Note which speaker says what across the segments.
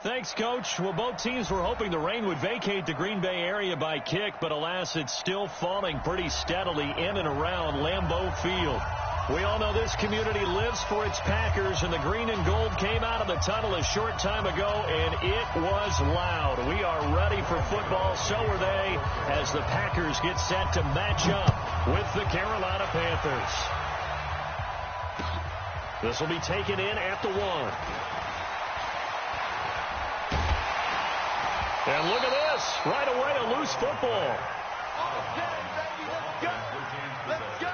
Speaker 1: Thanks, Coach. Well, both teams were hoping the rain would vacate the Green Bay area by kick, but alas, it's still falling pretty steadily in and around Lambeau Field. We all know this community lives for its Packers, and the green and gold came out of the tunnel a short time ago, and it was loud. We are ready for football, so are they, as the Packers get set to match up with the Carolina Panthers. This will be taken in at the 1. And look at this. Right away, a loose football.
Speaker 2: Okay, baby, let's go. Let's go.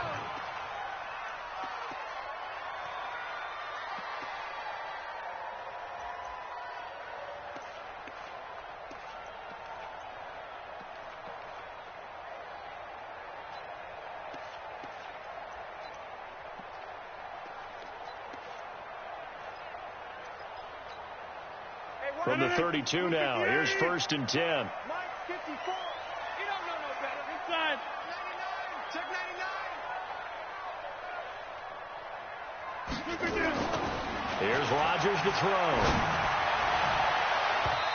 Speaker 1: From the 32 now, here's 1st and 10.
Speaker 2: Mike 54. You don't know no better. Inside. 99. Check 99.
Speaker 1: Here's Rodgers to throw.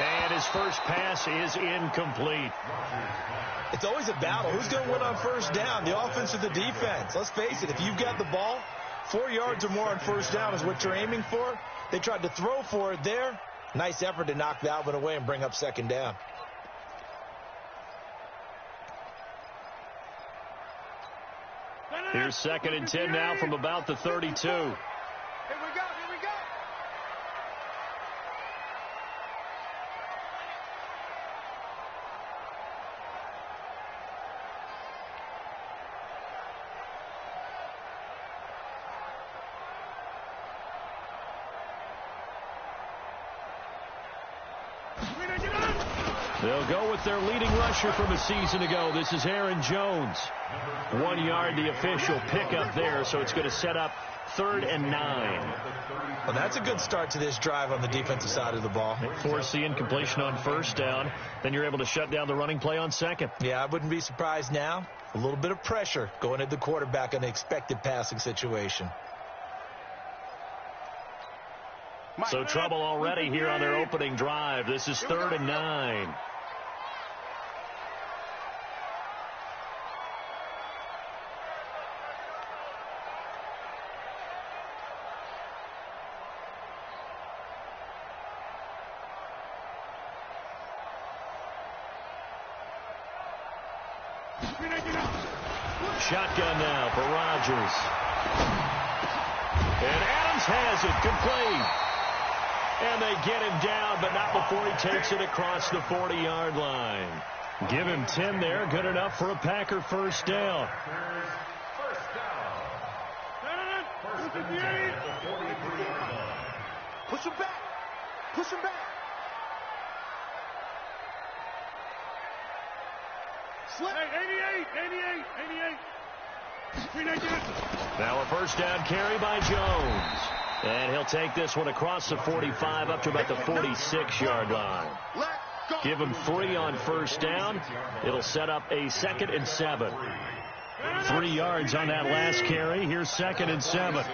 Speaker 1: And his first pass is incomplete.
Speaker 3: It's always a battle. Who's going to win on 1st down, the offense or the defense? Let's face it, if you've got the ball, 4 yards or more on 1st down is what you're aiming for. They tried to throw for it there. Nice effort to knock that one away and bring up 2nd down.
Speaker 1: Here's 2nd and 10 now from about the 32.
Speaker 2: Here we go. Here we go.
Speaker 1: They'll go with their leading rusher from a season ago. This is Aaron Jones. 1 yard, the official pickup there, so it's going to set up 3rd and 9.
Speaker 3: Well, that's a good start to this drive on the defensive side of the ball.
Speaker 1: Force the incompletion on 1st down. Then you're able to shut down the running play on 2nd.
Speaker 3: Yeah, I wouldn't be surprised now. A little bit of pressure going at the quarterback in an expected passing situation.
Speaker 1: So trouble already here on their opening drive. This is 3rd and 9. Shotgun now for Rodgers. And Adams has it complete. And they get him down, but not before he takes it across the 40-yard line. Give him 10 there. Good enough for a Packer 1st down.
Speaker 2: Push him back. Push him back. Slip. 88.
Speaker 1: Now a 1st down carry by Jones. And he'll take this one across the 45 up to about the 46-yard line. Give him 3 on 1st down. It'll set up a 2nd and 7. 3 yards on that last carry. Here's 2nd and 7.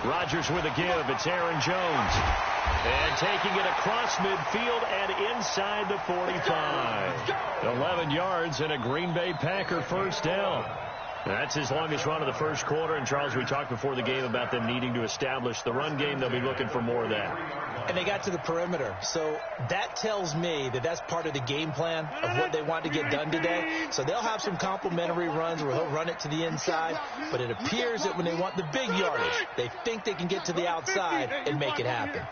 Speaker 1: Rodgers with a give. It's Aaron Jones. And taking it across midfield and inside the 45. 11 yards and a Green Bay Packer 1st down. That's his longest run of the 1st quarter. And, Charles, we talked before the game about them needing to establish the run game. They'll be looking for more of that.
Speaker 3: And they got to the perimeter. So that tells me that that's part of the game plan of what they want to get done today. So they'll have some complementary runs where he'll run it to the inside. But it appears that when they want the big yardage, they think they can get to the outside and make it happen.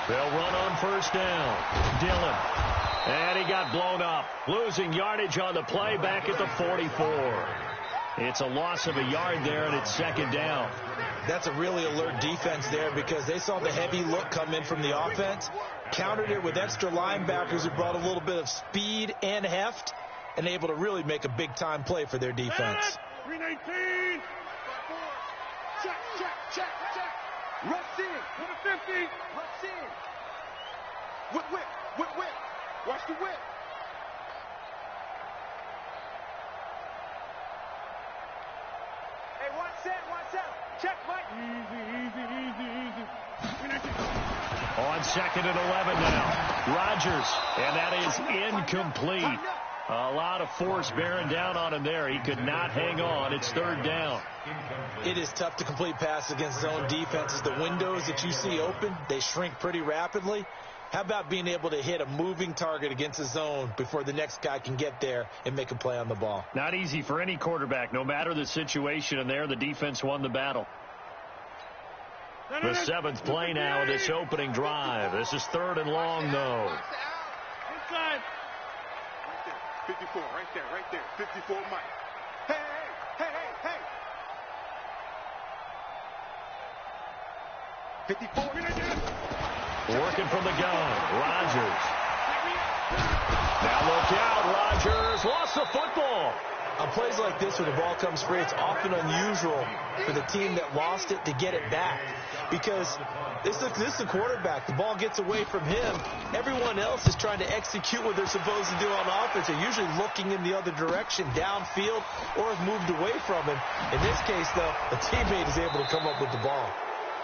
Speaker 1: They'll run on 1st down. Dillon. And he got blown up. Losing yardage on the play back at the 44. It's a loss of a yard there, and it's 2nd down.
Speaker 3: That's a really alert defense there because they saw the heavy look come in from the offense, countered it with extra linebackers who brought a little bit of speed and heft, and able to really make a big-time play for their defense.
Speaker 2: 319. Check. Rush in. With a 50. Rush in. Whip. Watch the whip.
Speaker 1: on 2nd and 11 now. Rodgers, and that is incomplete. A lot of force bearing down on him there. He could not hang on. It's 3rd down.
Speaker 3: It is tough to complete pass against zone defenses. The windows that you see open, they shrink pretty rapidly. How about being able to hit a moving target against a zone before the next guy can get there and make a play on the ball?
Speaker 1: Not easy for any quarterback, no matter the situation, and there the defense won the battle. The 7th play now of this opening drive. This is 3rd and long, though.
Speaker 2: Inside.
Speaker 4: 54, right there. 54, Mike. Hey. 54,
Speaker 1: Working from the gun. Rodgers. Now look out. Rodgers lost the football.
Speaker 3: On plays like this where the ball comes free, it's often unusual for the team that lost it to get it back. Because this is the quarterback. The ball gets away from him. Everyone else is trying to execute what they're supposed to do on offense. They're usually looking in the other direction, downfield, or have moved away from him. In this case, though, a teammate is able to come up with the ball.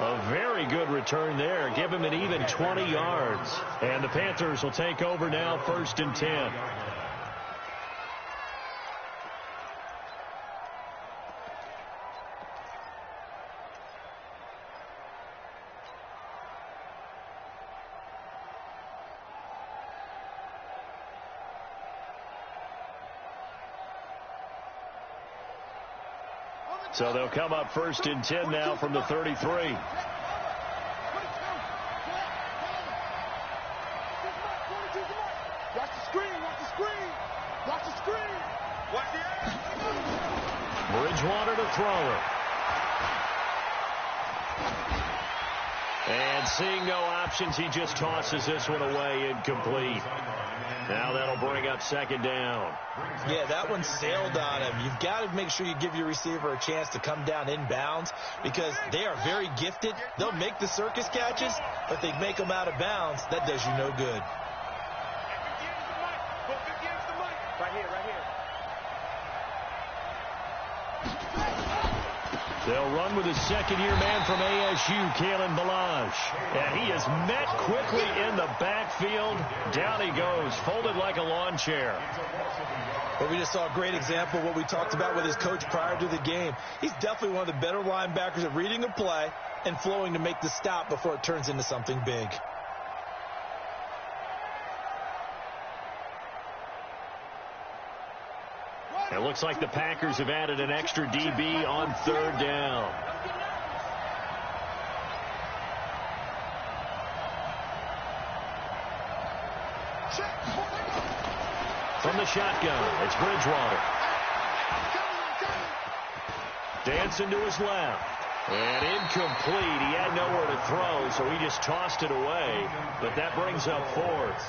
Speaker 1: A very good return there. Give him an even 20 yards. And the Panthers will take over now, 1st and 10. So they'll come up 1st and 10 now from the 33.
Speaker 2: Watch the screen. Watch the air.
Speaker 1: Bridgewater to throw it. And seeing no options, he just tosses this one away, incomplete. Now that'll bring up 2nd down.
Speaker 3: Yeah, that one sailed on him. You've got to make sure you give your receiver a chance to come down inbounds because they are very gifted. They'll make the circus catches, but they make them out of bounds. That does you no good.
Speaker 2: Right here.
Speaker 1: They'll run with his second-year man from ASU, Kalen Ballage. And he is met quickly in the backfield. Down he goes, folded like a lawn chair.
Speaker 3: But we just saw a great example of what we talked about with his coach prior to the game. He's definitely one of the better linebackers at reading a play and flowing to make the stop before it turns into something big.
Speaker 1: It looks like the Packers have added an extra DB on 3rd down. From the shotgun, it's Bridgewater. Dancing to his left. And incomplete. He had nowhere to throw, so he just tossed it away. But that brings up 4th.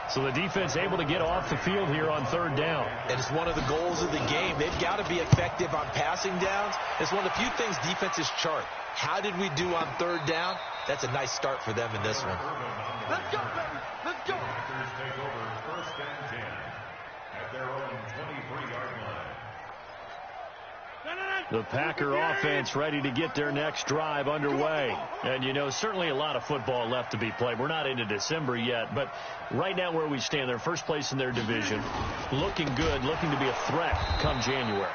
Speaker 1: So the defense able to get off the field here on 3rd down.
Speaker 3: And it's one of the goals of the game. They've got to be effective on passing downs. It's one of the few things defenses chart. How did we do on 3rd down? That's a nice start for them in this one.
Speaker 2: Let's go, baby. Let's go.
Speaker 5: Panthers take over 1st and 10 at their own 23-yard line.
Speaker 1: The Packer offense ready to get their next drive underway. And, you know, certainly a lot of football left to be played. We're not into December yet, but right now where we stand, they're first place in their division. Looking good, looking to be a threat come January.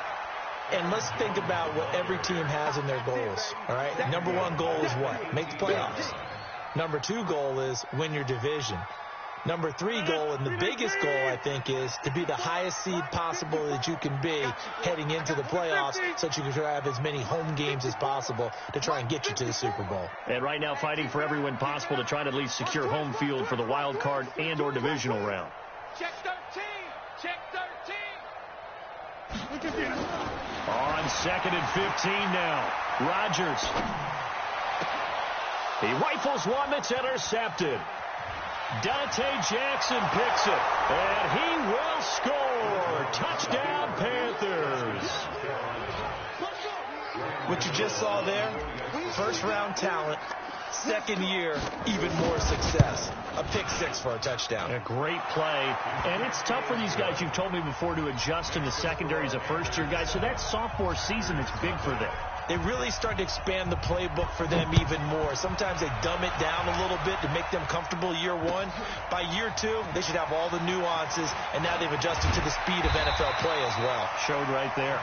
Speaker 3: And let's think about what every team has in their goals, all right? Number 1 goal is what? Make the playoffs. Number 2 goal is win your division. Number 3 goal, and the biggest goal, I think, is to be the highest seed possible that you can be heading into the playoffs so that you can have as many home games as possible to try and get you to the Super Bowl.
Speaker 1: And right now fighting for every win possible to try to at least secure home field for the wild card and or divisional round.
Speaker 2: Check 13. Check 13. Look at this.
Speaker 1: On 2nd and 15 now. Rodgers. He rifles one that's intercepted. Dante Jackson picks it, and he will score. Touchdown, Panthers.
Speaker 3: What you just saw there, first-round talent, second year, even more success. A pick 6 for a touchdown.
Speaker 1: A great play, and it's tough for these guys, you've told me before, to adjust in the secondary as a first-year guy, so that sophomore season is big for them.
Speaker 3: they really start to expand the playbook for them even more. Sometimes they dumb it down a little bit to make them comfortable year one. By year two, they should have all the nuances, and now they've adjusted to the speed of NFL play as well.
Speaker 1: Showed right there.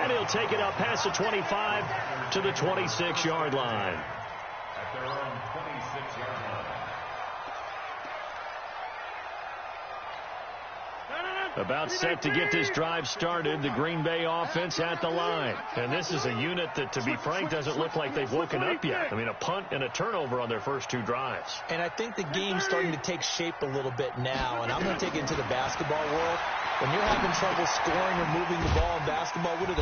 Speaker 1: And he'll take it up past the 25 to the 26-yard line.
Speaker 5: At their own 26-yard line.
Speaker 1: About set to get this drive started, the Green Bay offense at the line. And this is a unit that, to be frank, doesn't look like they've woken up yet. I mean, a punt and a turnover on their first two drives.
Speaker 3: And I think the game's starting to take shape a little bit now, and I'm going to take it into the basketball world. When you're having trouble scoring or moving the ball in basketball, what do?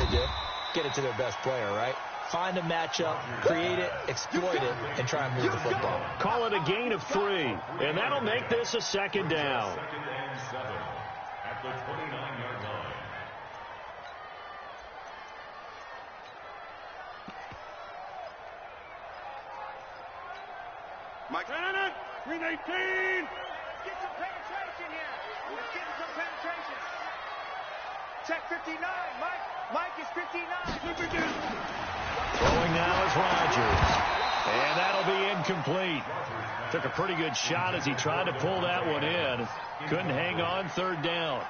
Speaker 3: Get it to their best player, right? Find a matchup, create it, exploit it, and try and move the football.
Speaker 1: Call it a gain of 3, and that'll make this a second down.
Speaker 5: Second and 7 at the 29-yard line.
Speaker 4: Mike.
Speaker 2: Green 18.
Speaker 6: Get some penetration here. Let's get some penetration. Check 59. Mike is 59.
Speaker 1: Throwing now is Rodgers. And that'll be incomplete. Took a pretty good shot as he tried to pull that one in. Couldn't hang on third down.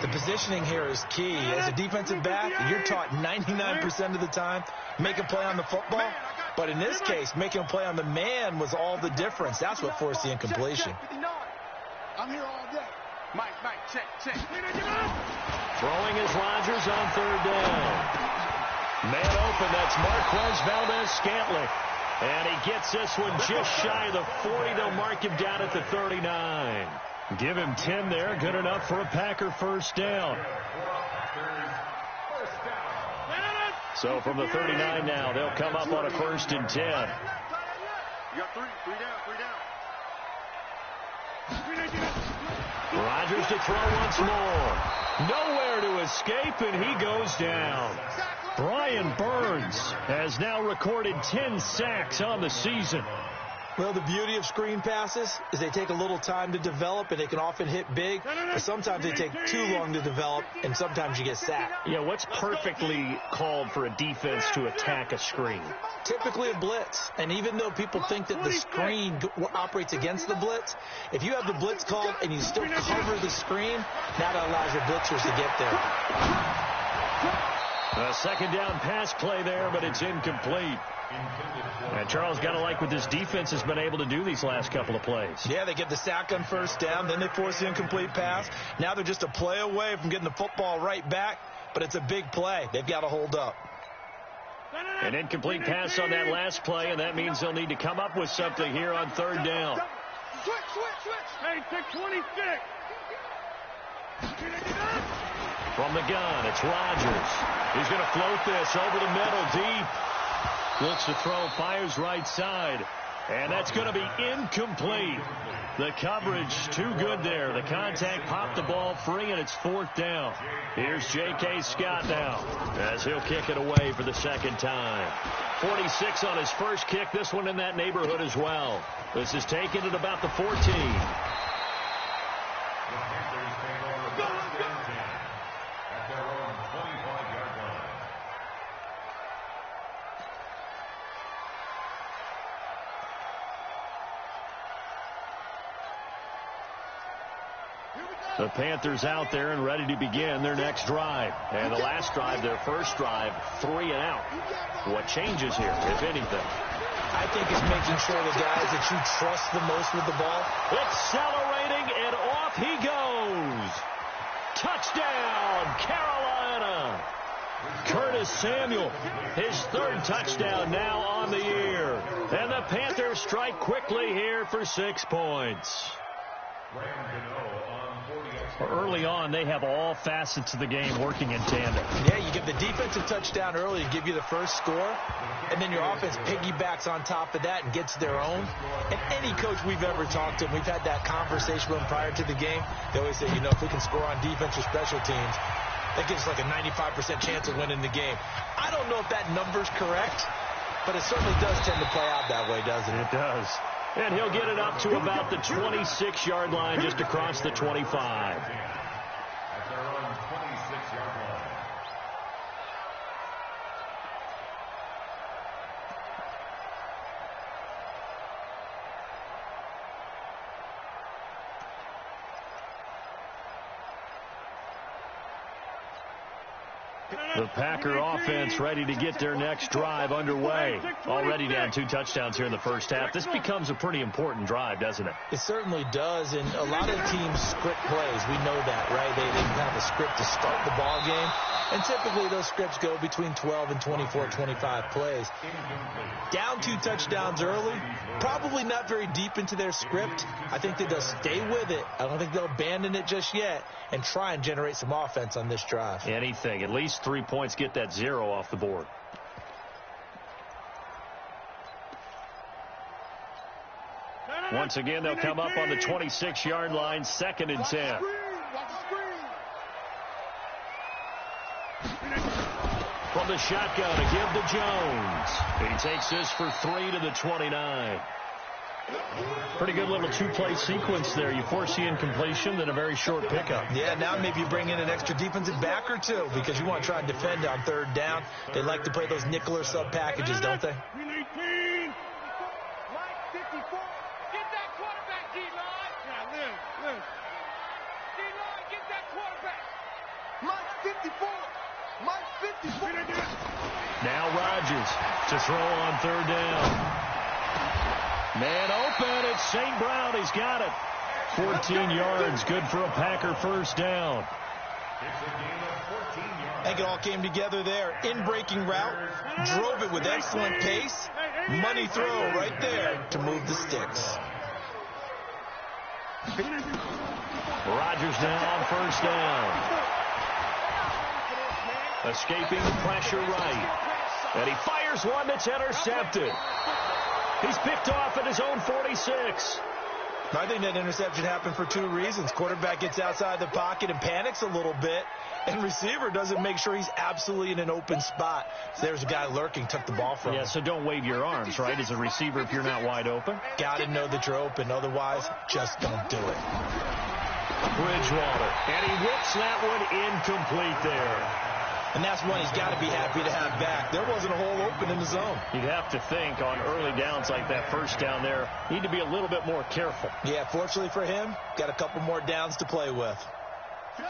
Speaker 3: The positioning here is key. As a defensive back, you're taught 99% of the time, make a play on the football. But in this case, making a play on the man was all the difference. That's what forced the incompletion.
Speaker 2: I'm here all day.
Speaker 4: Mike, check.
Speaker 1: Throwing is Rodgers on third down. Man open, that's Marquez Valdes-Scantling. And he gets this one just shy of the 40. They'll mark him down at the 39. Give him 10 there. Good enough for a Packer first down. So from the 39 now, they'll come up on a 1st and 10.
Speaker 4: You got three down.
Speaker 1: Rodgers to throw once more. Nowhere to escape, and he goes down. Brian Burns has now recorded 10 sacks on the season.
Speaker 3: Well, the beauty of screen passes is they take a little time to develop, and they can often hit big, but sometimes they take too long to develop, and sometimes you get sacked.
Speaker 1: Yeah, what's perfectly called for a defense to attack a screen?
Speaker 3: Typically a blitz, and even though people think that the screen operates against the blitz, if you have the blitz called and you still cover the screen, now that allows your blitzers to get there.
Speaker 1: A second down pass play there, but it's incomplete. And Charles, got to like what this defense has been able to do these last couple of plays.
Speaker 3: Yeah, they get the sack on first down, then they force the incomplete pass. Now they're just a play away from getting the football right back, but it's a big play. They've got to hold up.
Speaker 1: An incomplete pass on that last play, and that means they'll need to come up with something here on third down.
Speaker 2: Switch. Hey, 626.
Speaker 1: From the gun, it's Rodgers. He's going to float this over the middle, deep. Looks to throw, fires right side. And that's going to be incomplete. The coverage too good there. The contact popped the ball free, and it's 4th down. Here's J.K. Scott now as he'll kick it away for the second time. 46 on his first kick. This one in that neighborhood as well. This is taken at about the 14. The Panthers out there and ready to begin their next drive. And the last drive, their first drive, 3 and out. What changes here, if anything?
Speaker 3: I think it's making sure the guys that you trust the most with the ball.
Speaker 1: Accelerating, and off he goes. Touchdown, Carolina. Curtis Samuel, his 3rd touchdown now on the year. And the Panthers strike quickly here for 6 points. Early on, they have all facets of the game working in tandem.
Speaker 3: Yeah, you get the defensive touchdown early to give you the first score, and then your offense piggybacks on top of that and gets their own. And any coach we've ever talked to, and we've had that conversation with them prior to the game, they always say, if we can score on defense or special teams, that gives us like a 95% chance of winning the game. I don't know if that number's correct, but it certainly does tend to play out that way, doesn't it?
Speaker 1: It does. And he'll get it up to about the 26-yard line, just across the 25.
Speaker 5: At their own 26-yard line.
Speaker 1: The Packer offense ready to get their next drive underway. Already down 2 touchdowns here in the first half. This becomes a pretty important drive, doesn't it?
Speaker 3: It certainly does, and a lot of teams script plays. We know that, right? They have a script to start the ball game, and typically those scripts go between 12 and 24, 25 plays. Down 2 touchdowns early, probably not very deep into their script. I think that they'll stay with it. I don't think they'll abandon it just yet and try and generate some offense on this drive.
Speaker 1: Anything. At least 3 points, get that 0 off the board. Once again, they'll come up on the 26-yard line, 2nd and 10. From the shotgun, a give to Jones. He takes this for 3 to the 29. Pretty good little 2-play sequence there. You force the incompletion, then a very short pickup.
Speaker 3: Yeah, now maybe you bring in an extra defensive back or two because you want to try and defend on 3rd down. They like to play those nickel or sub packages, don't they?
Speaker 1: Now Rodgers to throw on 3rd down. Man open, it's St. Brown. He's got it. 14 yards, good for a Packer first down.
Speaker 3: I think it all came together there. In-breaking route, drove it with excellent pace. Money throw right there to move the sticks.
Speaker 1: Rodgers now on 1st down. Escaping the pressure right. And he fires one that's intercepted. He's picked off at his own 46.
Speaker 3: I think that interception happened for 2 reasons. Quarterback gets outside the pocket and panics a little bit, and receiver doesn't make sure he's absolutely in an open spot. So there's a guy lurking, took the ball from him.
Speaker 1: Yeah, so don't wave your arms, right, as a receiver if you're not wide open.
Speaker 3: Got to know that you're open. Otherwise, just don't do it.
Speaker 1: Bridgewater, and he whips that one incomplete there.
Speaker 3: And that's one he's got to be happy to have back. There wasn't a hole open in the zone.
Speaker 1: You'd have to think on early downs like that first down there, need to be a little bit more careful.
Speaker 3: Yeah, fortunately for him, got a couple more downs to play with.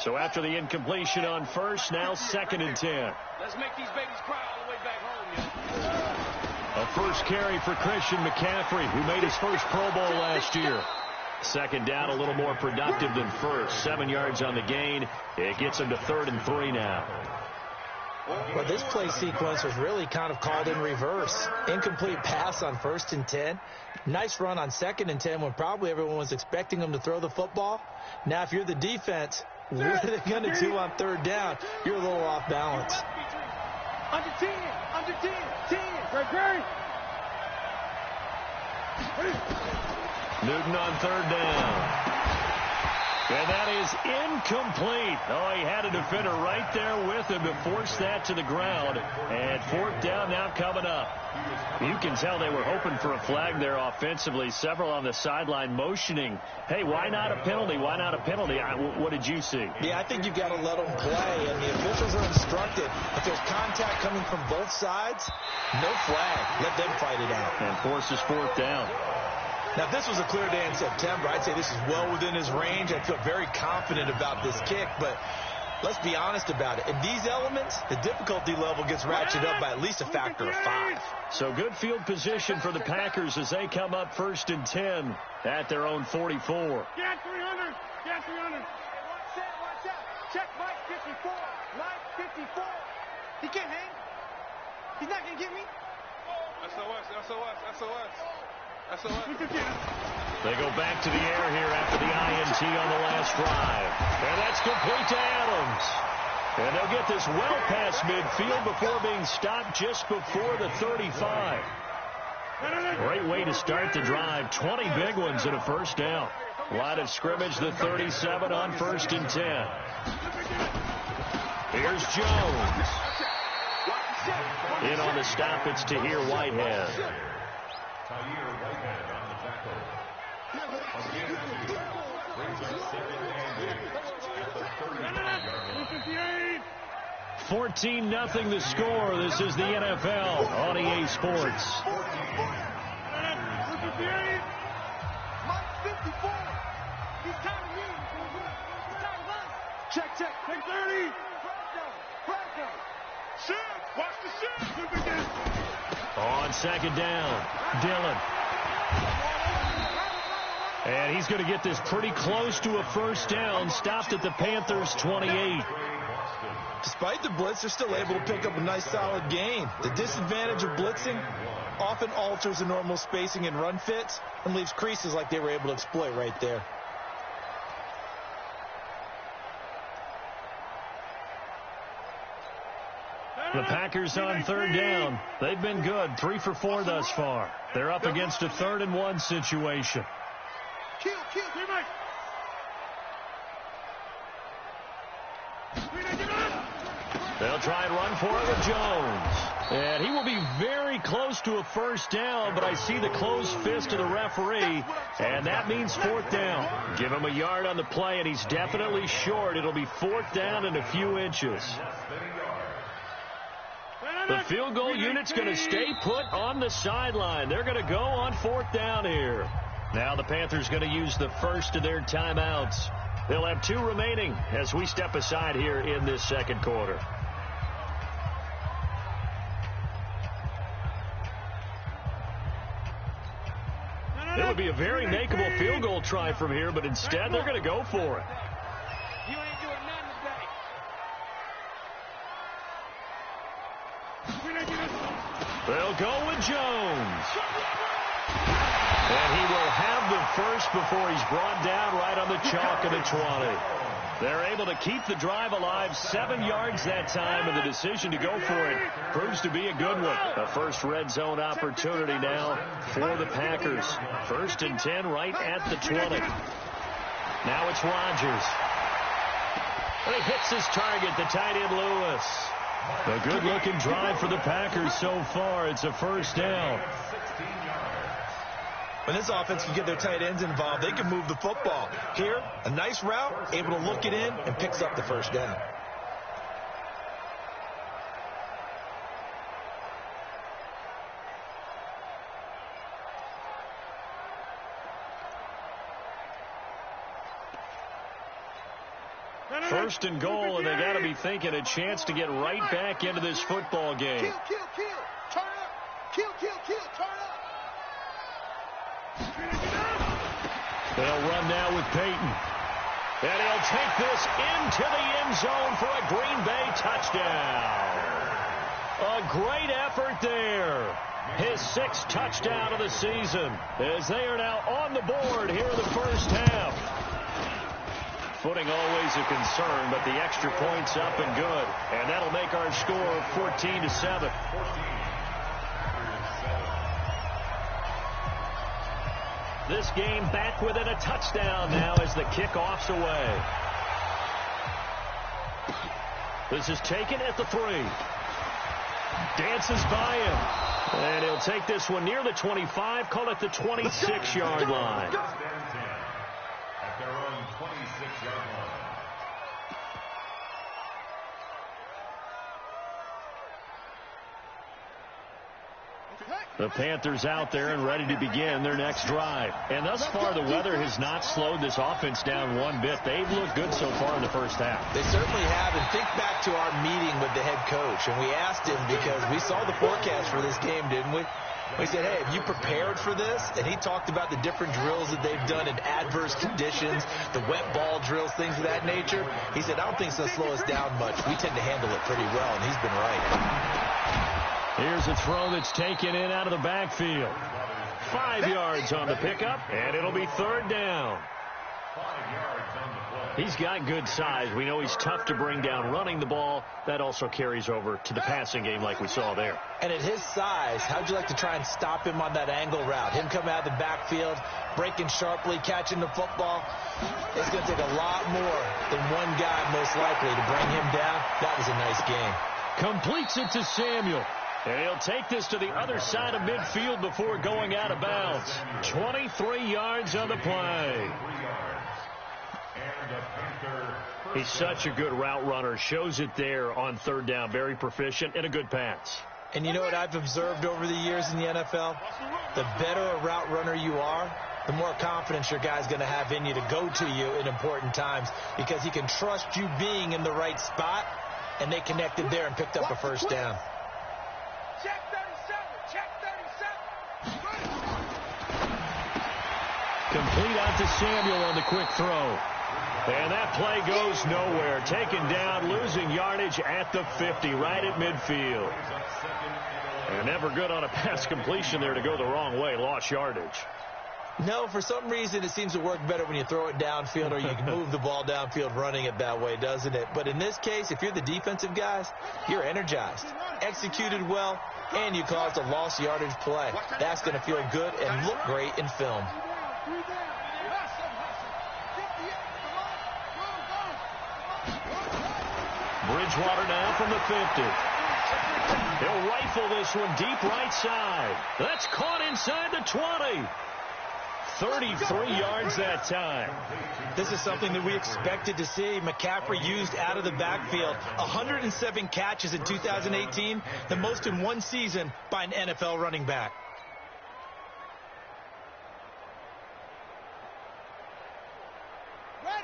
Speaker 1: So after the incompletion on 1st, now 2nd and 10.
Speaker 2: Let's make these babies cry all the way back home,
Speaker 1: A first carry for Christian McCaffrey, who made his first Pro Bowl last year. 2nd down, a little more productive than 1st. 7 yards on the gain. It gets him to 3rd and 3 now.
Speaker 3: Well, this play sequence was really kind of called in reverse. Incomplete pass on 1st and 10. Nice run on 2nd and 10 when probably everyone was expecting him to throw the football. Now, if you're the defense, what are they going to do on 3rd down? You're a little off balance.
Speaker 2: Under 10, under 10, 10. Great.
Speaker 1: Newton on 3rd down. And that is incomplete. Oh, he had a defender right there with him to force that to the ground. And 4th down now coming up. You can tell they were hoping for a flag there offensively. Several on the sideline motioning, hey, why not a penalty? Why not a penalty? What did you see?
Speaker 3: Yeah, I think you've got to let them play. And the officials are instructed, if there's contact coming from both sides, no flag. Let them fight it out.
Speaker 1: And forces 4th down.
Speaker 3: Now, if this was a clear day in September, I'd say this is well within his range. I feel very confident about this kick, but let's be honest about it. In these elements, the difficulty level gets ratcheted up by at least a factor of 5.
Speaker 1: So good field position for the Packers as they come up 1st and 10 at their own 44.
Speaker 2: Get 300. Get 300.
Speaker 6: Watch out. Check Mike 54. Mike 54. He can't hang. He's not going to get me.
Speaker 4: SOS.
Speaker 1: They go back to the air here after the INT on the last drive. And that's complete to Adams. And they'll get this well past midfield before being stopped just before the 35. Great way to start the drive. 20 big ones in a first down. Line of scrimmage, the 37 on 1st and 10. Here's Jones. In on the stop, it's Tahir Whitehead.
Speaker 5: Tahir Whitehead on the tackle. Brings up 2nd and 8 at the 39-yard line.
Speaker 1: 14-0 the score. This is the NFL on EA Sports.
Speaker 6: Mike 54. He's tired of me. He's tired of us. Check. Take 30. Franco.
Speaker 2: Watch the shoot.
Speaker 1: On second down, Dillon. And he's going to get this pretty close to a first down, stopped at the Panthers' 28.
Speaker 3: Despite the blitz, they're still able to pick up a nice solid gain. The disadvantage of blitzing often alters the normal spacing and run fits and leaves creases like they were able to exploit right there.
Speaker 1: The Packers on third down. They've been good, 3 for 4 thus far. They're up against a 3rd-and-1 situation.
Speaker 2: Kill.
Speaker 1: They'll try and run for it with Jones. And he will be very close to a first down, but I see the closed fist of the referee, and that means 4th down. Give him a yard on the play, and he's definitely short. It'll be 4th down and a few inches. The field goal unit's going to stay put on the sideline. They're going to go on 4th down here. Now the Panthers going to use the first of their timeouts. They'll have 2 remaining as we step aside here in this second quarter. It would be a very makeable field goal try from here, but instead they're going to go for it.
Speaker 2: You ain't doing nothing today.
Speaker 1: They'll go with Jones. And he will have the first before he's brought down right on the chalk of the 20. They're able to keep the drive alive, 7 yards that time, and the decision to go for it proves to be a good one. A first red zone opportunity now for the Packers. 1st and 10 right at the 20. Now it's Rodgers. And he hits his target, the tight end Lewis. A good-looking drive for the Packers so far. It's a first down.
Speaker 3: When this offense can get their tight ends involved, they can move the football. Here, a nice route, able to look it in, and picks up the first down.
Speaker 1: First and goal, and they got to be thinking a chance to get right back into this football game.
Speaker 2: Kill. Turn up. Kill. Turn up.
Speaker 1: They'll run now with Peyton. And he'll take this into the end zone for a Green Bay touchdown. A great effort there. His 6th touchdown of the season as they are now on the board here in the first half. Footing always a concern, but the extra point's up and good. And that'll make our score 14-7. This game back within a touchdown now as the kickoff's away. This is taken at the 3. Dances by him. And he'll take this one near the 25, call it the 26-yard line.
Speaker 5: At their own 26-yard line.
Speaker 1: The Panthers out there and ready to begin their next drive. And thus far, the weather has not slowed this offense down one bit. They've looked good so far in the first half.
Speaker 3: They certainly have. And think back to our meeting with the head coach. And we asked him because we saw the forecast for this game, didn't we? We said, hey, have you prepared for this? And he talked about the different drills that they've done in adverse conditions, the wet ball drills, things of that nature. He said, I don't think it's going to slow us down much. We tend to handle it pretty well, and he's been right.
Speaker 1: Here's a throw that's taken in out of the backfield. 5 yards on the pickup, and it'll be 3rd down.
Speaker 5: 5 yards on the play.
Speaker 1: He's got good size. We know he's tough to bring down running the ball. That also carries over to the passing game like we saw there.
Speaker 3: And at his size, how'd you like to try and stop him on that angle route? Him coming out of the backfield, breaking sharply, catching the football. It's going to take a lot more than one guy, most likely, to bring him down. That was a nice game.
Speaker 1: Completes it to Samuel. And he'll take this to the other side of midfield before going out of bounds. 23 yards on the play. He's such a good route runner. Shows it there on 3rd down. Very proficient and a good pass.
Speaker 3: And you know what I've observed over the years in the NFL? The better a route runner you are, the more confidence your guy's going to have in you to go to you in important times because he can trust you being in the right spot and they connected there and picked up a first down.
Speaker 2: Check 37. Check 37.
Speaker 1: Complete out to Samuel on the quick throw. And that play goes nowhere. Taken down, losing yardage at the 50, right at midfield. And never good on a pass completion there to go the wrong way. Lost yardage.
Speaker 3: No, for some reason it seems to work better when you throw it downfield or you can move the ball downfield running it that way, doesn't it? But in this case, if you're the defensive guys, you're energized, executed well, and you caused a lost yardage play. That's going to feel good and look great in film.
Speaker 1: Bridgewater now from the 50. He'll rifle this one deep right side. That's caught inside the 20. 33 yards that time.
Speaker 3: This is something that we expected to see. McCaffrey used out of the backfield. 107 catches in 2018, the most in one season by an NFL running back.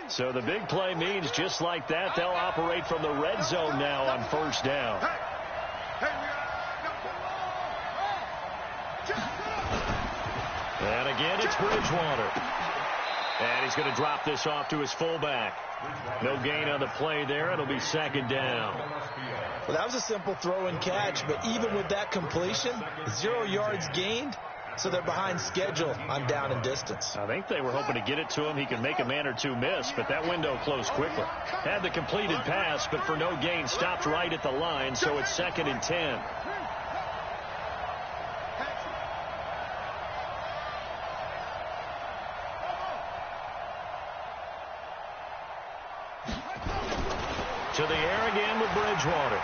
Speaker 1: So the big play means just like that, they'll operate from the red zone now on first down. And again, it's Bridgewater. And he's going to drop this off to his fullback. No gain on the play there. It'll be second down.
Speaker 3: Well, that was a simple throw and catch, but even with that completion, 0 yards gained. So they're behind schedule on down and distance.
Speaker 1: I think they were hoping to get it to him. He could make a man or two miss, but that window closed quickly. Had the completed pass, but for no gain, stopped right at the line, so it's 2nd and 10. To the air again with Bridgewater.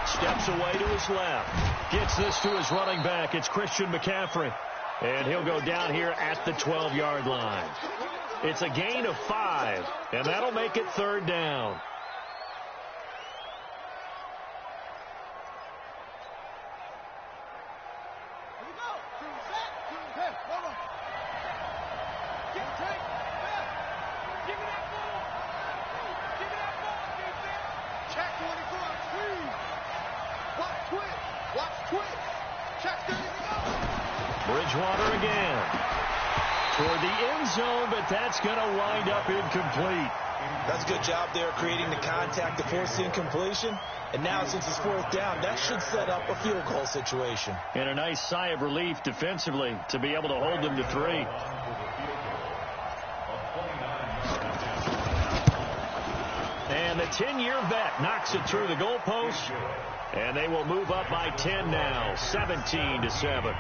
Speaker 1: Steps away to his left. Gets this to his running back. It's Christian McCaffrey. And he'll go down here at the 12-yard line. It's a gain of 5, and that'll make it third down. Bridgewater again. Toward the end zone, but that's going to wind up incomplete.
Speaker 3: That's a good job there creating the contact to force the incompletion. And now since it's fourth down, that should set up a field goal situation.
Speaker 1: And a nice sigh of relief defensively to be able to hold them to 3. And the 10-year vet knocks it through the goalpost. And they will move up by 10 now, 17-7.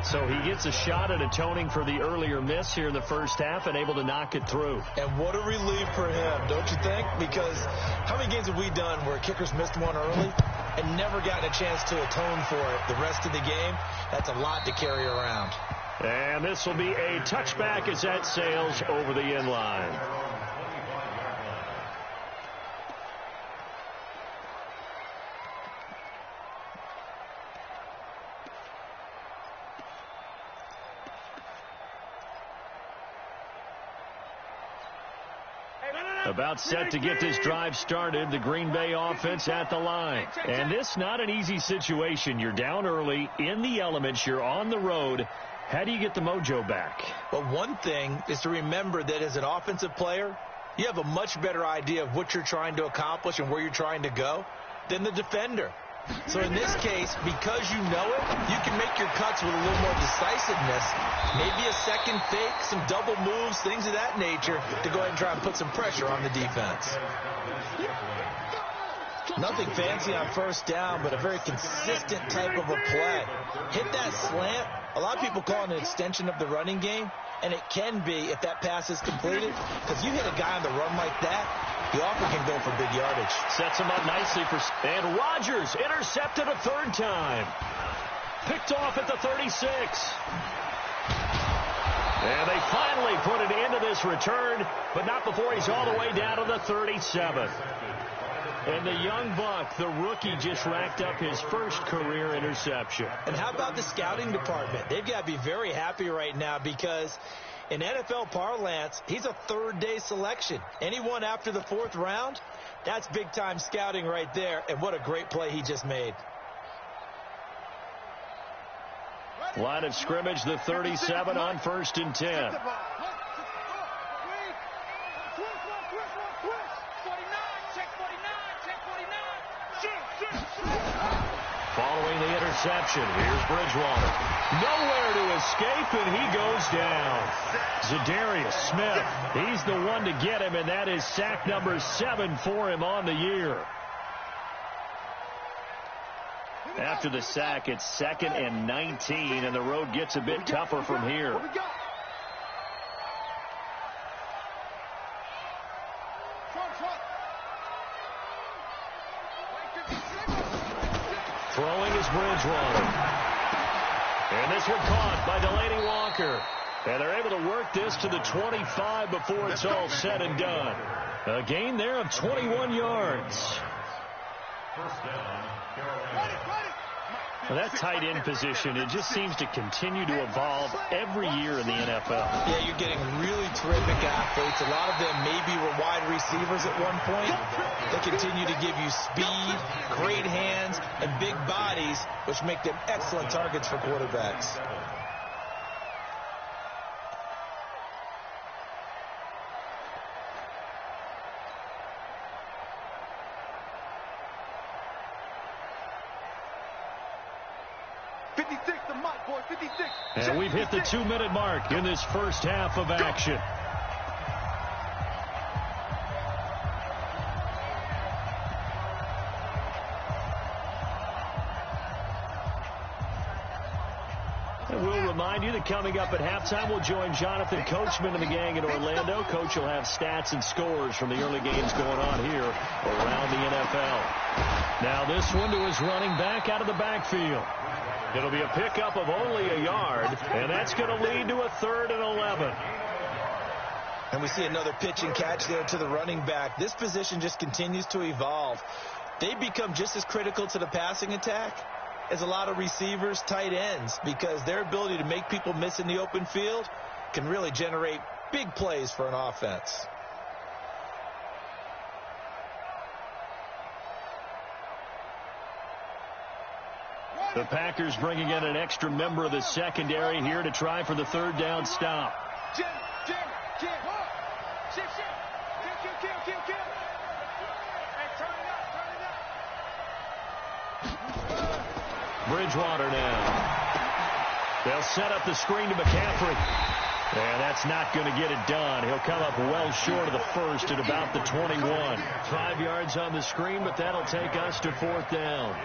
Speaker 1: So he gets a shot at atoning for the earlier miss here in the first half and able to knock it through.
Speaker 3: And what a relief for him, don't you think? Because how many games have we done where kickers missed one early and never gotten a chance to atone for it the rest of the game? That's a lot to carry around.
Speaker 1: And this will be a touchback as that sails over the end line. About set to get this drive started, the Green Bay offense at the line. And this not an easy situation. You're down early, in the elements, you're on the road. How do you get the mojo back?
Speaker 3: Well, one thing is to remember that as an offensive player, you have a much better idea of what you're trying to accomplish and where you're trying to go than the defender. So in this case, because you know it, you can make your cuts with a little more decisiveness. Maybe a second fake, some double moves, things of that nature to go ahead and try and put some pressure on the defense. Nothing fancy on first down, but a very consistent type of a play. Hit that slant. A lot of people call it an extension of the running game, and it can be if that pass is completed, because you hit a guy on the run like that, he often can go for big yardage.
Speaker 1: Sets him up nicely for... And Rodgers intercepted a third time. Picked off at the 36. And they finally put an end to this return, but not before he's all the way down to the 37. And the young buck, the rookie, just racked up his first career interception.
Speaker 3: And how about the scouting department? They've got to be very happy right now because in NFL parlance, he's a third-day selection. Anyone after the fourth round, that's big-time scouting right there. And what a great play he just made.
Speaker 1: Line of scrimmage, the 37 on 1st and 10. Following the interception, here's Bridgewater. Nowhere to escape, and he goes down. Za'Darius Smith, he's the one to get him, and that is sack number 7 for him on the year. After the sack, it's 2nd and 19, and the road gets a bit tougher from here. Throwing is Bridgewater. And this one caught by Delanie Walker. And they're able to work this to the 25 before it's all said and done. A gain there of 21 yards.
Speaker 5: First down, Carolina.
Speaker 3: Well, that tight end position, it just seems to continue to evolve every year in the NFL. Yeah, you're getting really terrific athletes. A lot of them maybe were wide receivers at one point. They continue to give you speed, great hands, and big bodies, which make them excellent targets for quarterbacks.
Speaker 1: And we've hit the 2-minute mark in this first half of action. And we'll remind you that coming up at halftime, we'll join Jonathan Coachman and the gang in Orlando. Coach will have stats and scores from the early games going on here around the NFL. Now this one to his running back out of the backfield. It'll be a pickup of only a yard, and that's going to lead to a 3rd and 11.
Speaker 3: And we see another pitch and catch there to the running back. This position just continues to evolve. They become just as critical to the passing attack as a lot of receivers, tight ends, because their ability to make people miss in the open field can really generate big plays for an offense.
Speaker 1: The Packers bringing in an extra member of the secondary here to try for the 3rd down stop. Bridgewater now. They'll set up the screen to McCaffrey. And that's not going to get it done. He'll come up well short of the first at about the 21. 5 yards on the screen, but that'll take us to 4th down.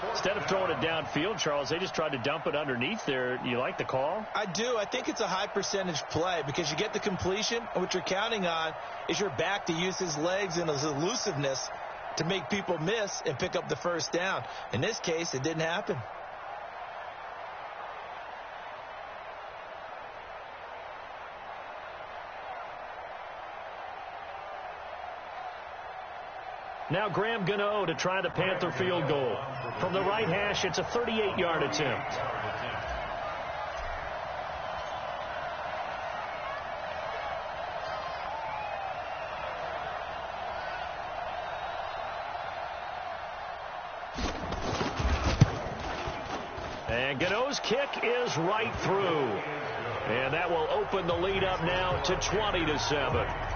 Speaker 1: Instead of throwing it downfield, Charles, they just tried to dump it underneath there. You like the call?
Speaker 3: I do. I think it's a high percentage play because you get the completion, and what you're counting on is your back to use his legs and his elusiveness to make people miss and pick up the 1st down. In this case, it didn't happen.
Speaker 1: Now Graham Gano to try the Panther field goal. From the right hash, it's a 38-yard attempt. And Gano's kick is right through. And that will open the lead up now to 20-7.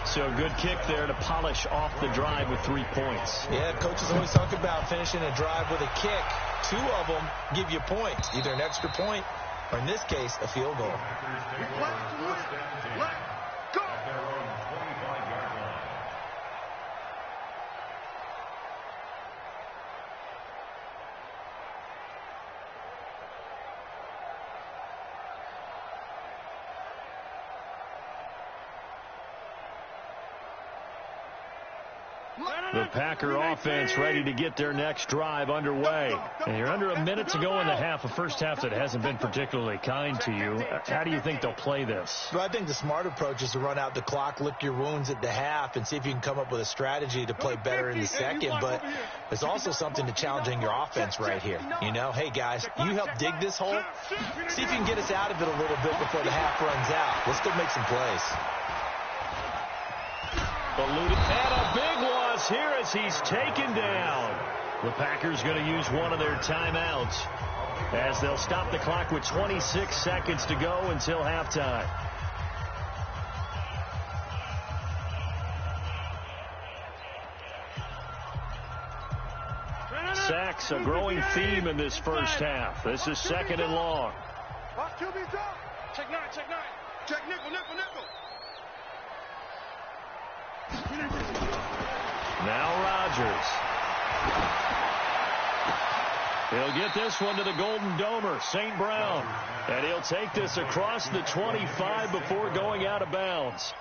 Speaker 1: So good kick there to polish off the drive with 3 points.
Speaker 3: Yeah, coaches always talk about finishing a drive with a kick. 2 of them give you points, either an extra point or, in this case, a field goal.
Speaker 1: The Packer offense ready to get their next drive underway. And you're under a minute to go in the half, a first half that hasn't been particularly kind to you. How do you think they'll play this?
Speaker 3: Well, I think the smart approach is to run out the clock, lick your wounds at the half, and see if you can come up with a strategy to play better in the second. But there's also something to challenging your offense right here. You know, hey, guys, you help dig this hole. See if you can get us out of it a little bit before the half runs out. Let's go make some plays.
Speaker 1: And a big loss here as he's taken down. The Packers going to use one of their timeouts as they'll stop the clock with 26 seconds to go until halftime. Sacks, a growing theme in this first half. This is second and long.
Speaker 2: Check nine, check nine. Check nickel, nickel, nickel.
Speaker 1: Now Rodgers. He'll get this one to the Golden Domer, St. Brown. And he'll take this across the 25 before going out of bounds.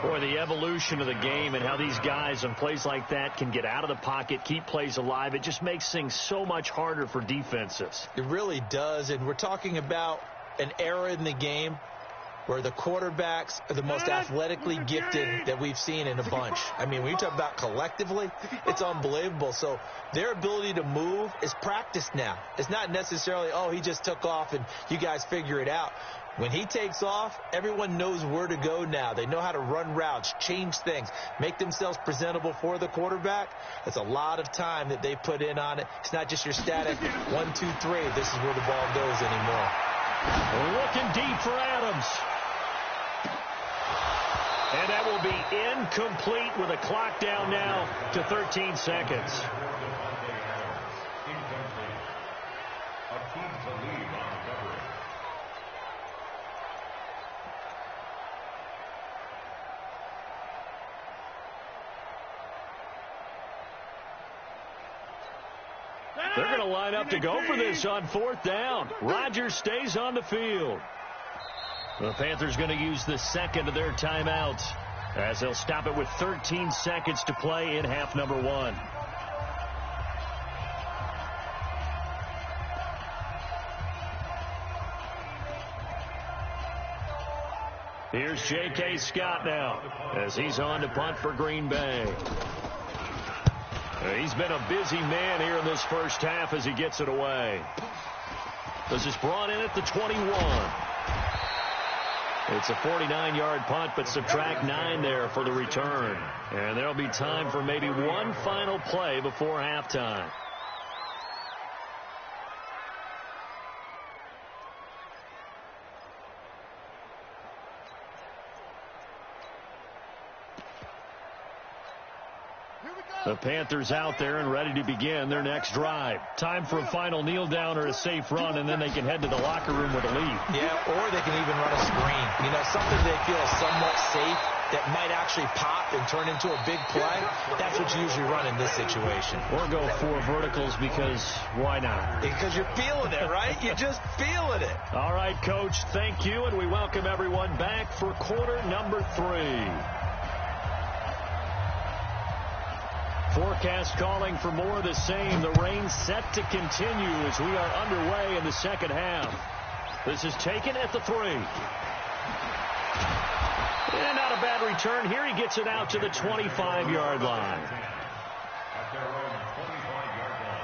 Speaker 1: Boy, the evolution of the game and how these guys on plays like that can get out of the pocket, keep plays alive, it just makes things so much harder for defenses.
Speaker 3: It really does, and we're talking about an era in the game where the quarterbacks are the most athletically gifted that we've seen in a bunch. I mean, when you talk about collectively, it's unbelievable. So their ability to move is practiced now. It's not necessarily, oh, he just took off and you guys figure it out. When he takes off, everyone knows where to go now. They know how to run routes, change things, make themselves presentable for the quarterback. That's a lot of time that they put in on it. It's not just your static 1, 2, 3. This is where the ball goes anymore.
Speaker 1: Looking deep for Adams. And that will be incomplete with a clock down now to 13 seconds. They're going to line up to go for this on fourth down. Rodgers stays on the field. The Panthers going to use the second of their timeouts as they'll stop it with 13 seconds to play in half number one. Here's J.K. Scott now as he's on to punt for Green Bay. He's been a busy man here in this first half as he gets it away. This is brought in at the 21. It's a 49-yard punt, but subtract 9 there for the return. And there'll be time for maybe one final play before halftime. The Panthers out there and ready to begin their next drive. Time for a final kneel down or a safe run, and then they can head to the locker room with a lead.
Speaker 3: Yeah, or they can even run a screen. You know, something they feel is somewhat safe that might actually pop and turn into a big play. That's what you usually run in this situation.
Speaker 1: Or go 4 verticals because why not?
Speaker 3: Because you're feeling it, right? You're just feeling it.
Speaker 1: All right, Coach, thank you, and we welcome everyone back for quarter number 3. Forecast calling for more of the same. The rain set to continue as we are underway in the second half. This is taken at the 3. And not a bad return here. He gets it out to the 25-yard line.
Speaker 5: At their own 25-yard line.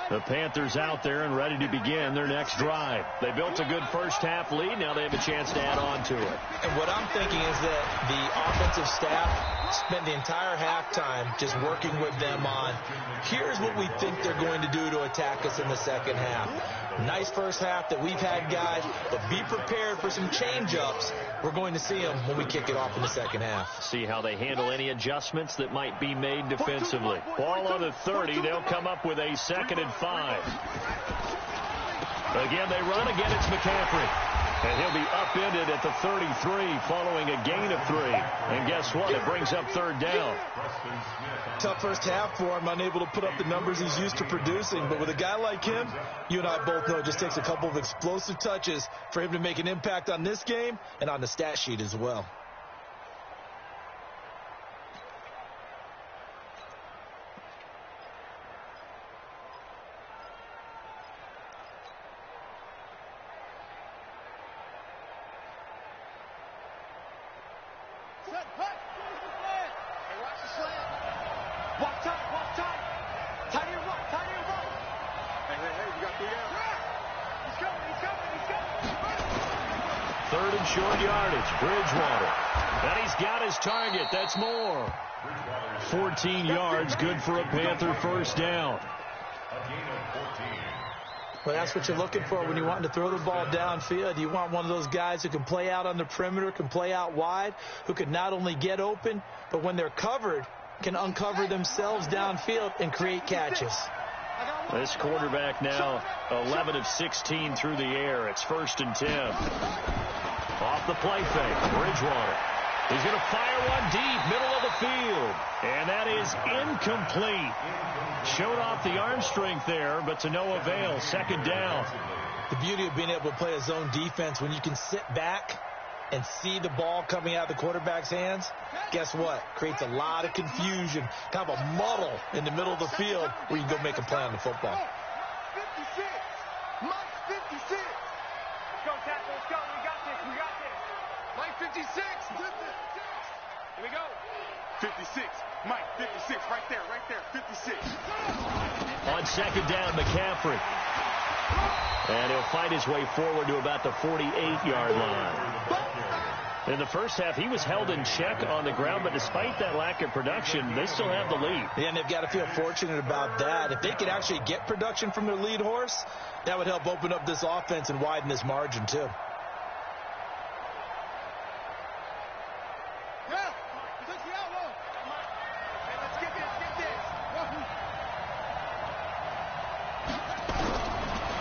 Speaker 1: The Panthers out there and ready to begin their next drive. They built a good first half lead. Now they have a chance to add on to it.
Speaker 3: And what I'm thinking is that the offensive staff spent the entire halftime just working with them on, here's what we think they're going to do to attack us in the second half. Nice first half that we've had, guys, but be prepared for some change-ups. We're going to see them when we kick it off in the second half.
Speaker 1: See how they handle any adjustments that might be made defensively. Ball on the 30. They'll come up with a 2nd and 5. Again, they run. Again, it's McCaffrey. And he'll be upended at the 33 following a gain of 3. And guess what? It brings up third down.
Speaker 3: Tough first half for him, unable to put up the numbers he's used to producing. But with a guy like him, you and I both know it just takes a couple of explosive touches for him to make an impact on this game and on the stat sheet as well.
Speaker 1: Third and short yardage. Bridgewater. And he's got his target. That's more. 14 yards, good for a Panther first down.
Speaker 3: Well, that's what you're looking for when you're wanting to throw the ball downfield. You want one of those guys who can play out on the perimeter, can play out wide, who can not only get open, but when they're covered, can uncover themselves downfield and create catches.
Speaker 1: This quarterback now 11 of 16 through the air. It's 1st and 10. Off the play fake, Bridgewater. He's going to fire one deep, middle of the field. And that is incomplete. Showed off the arm strength there, but to no avail. 2nd down.
Speaker 3: The beauty of being able to play a zone defense when you can sit back and see the ball coming out of the quarterback's hands, guess what? Creates a lot of confusion, kind of a muddle in the middle of the field where you can go make a play on the football.
Speaker 6: 56. Mike 56. Let's go, Tackle. Let's go. We got this. We got this. Mike 56. Here we go.
Speaker 4: 56. Mike, 56. Right there, right there. 56.
Speaker 1: On 2nd down, McCaffrey. And he'll fight his way forward to about the 48-yard line. In the first half, he was held in check on the ground, but despite that lack of production, they still have the lead.
Speaker 3: Yeah, and they've got to feel fortunate about that. If they could actually get production from their lead horse, that would help open up this offense and widen this margin, too.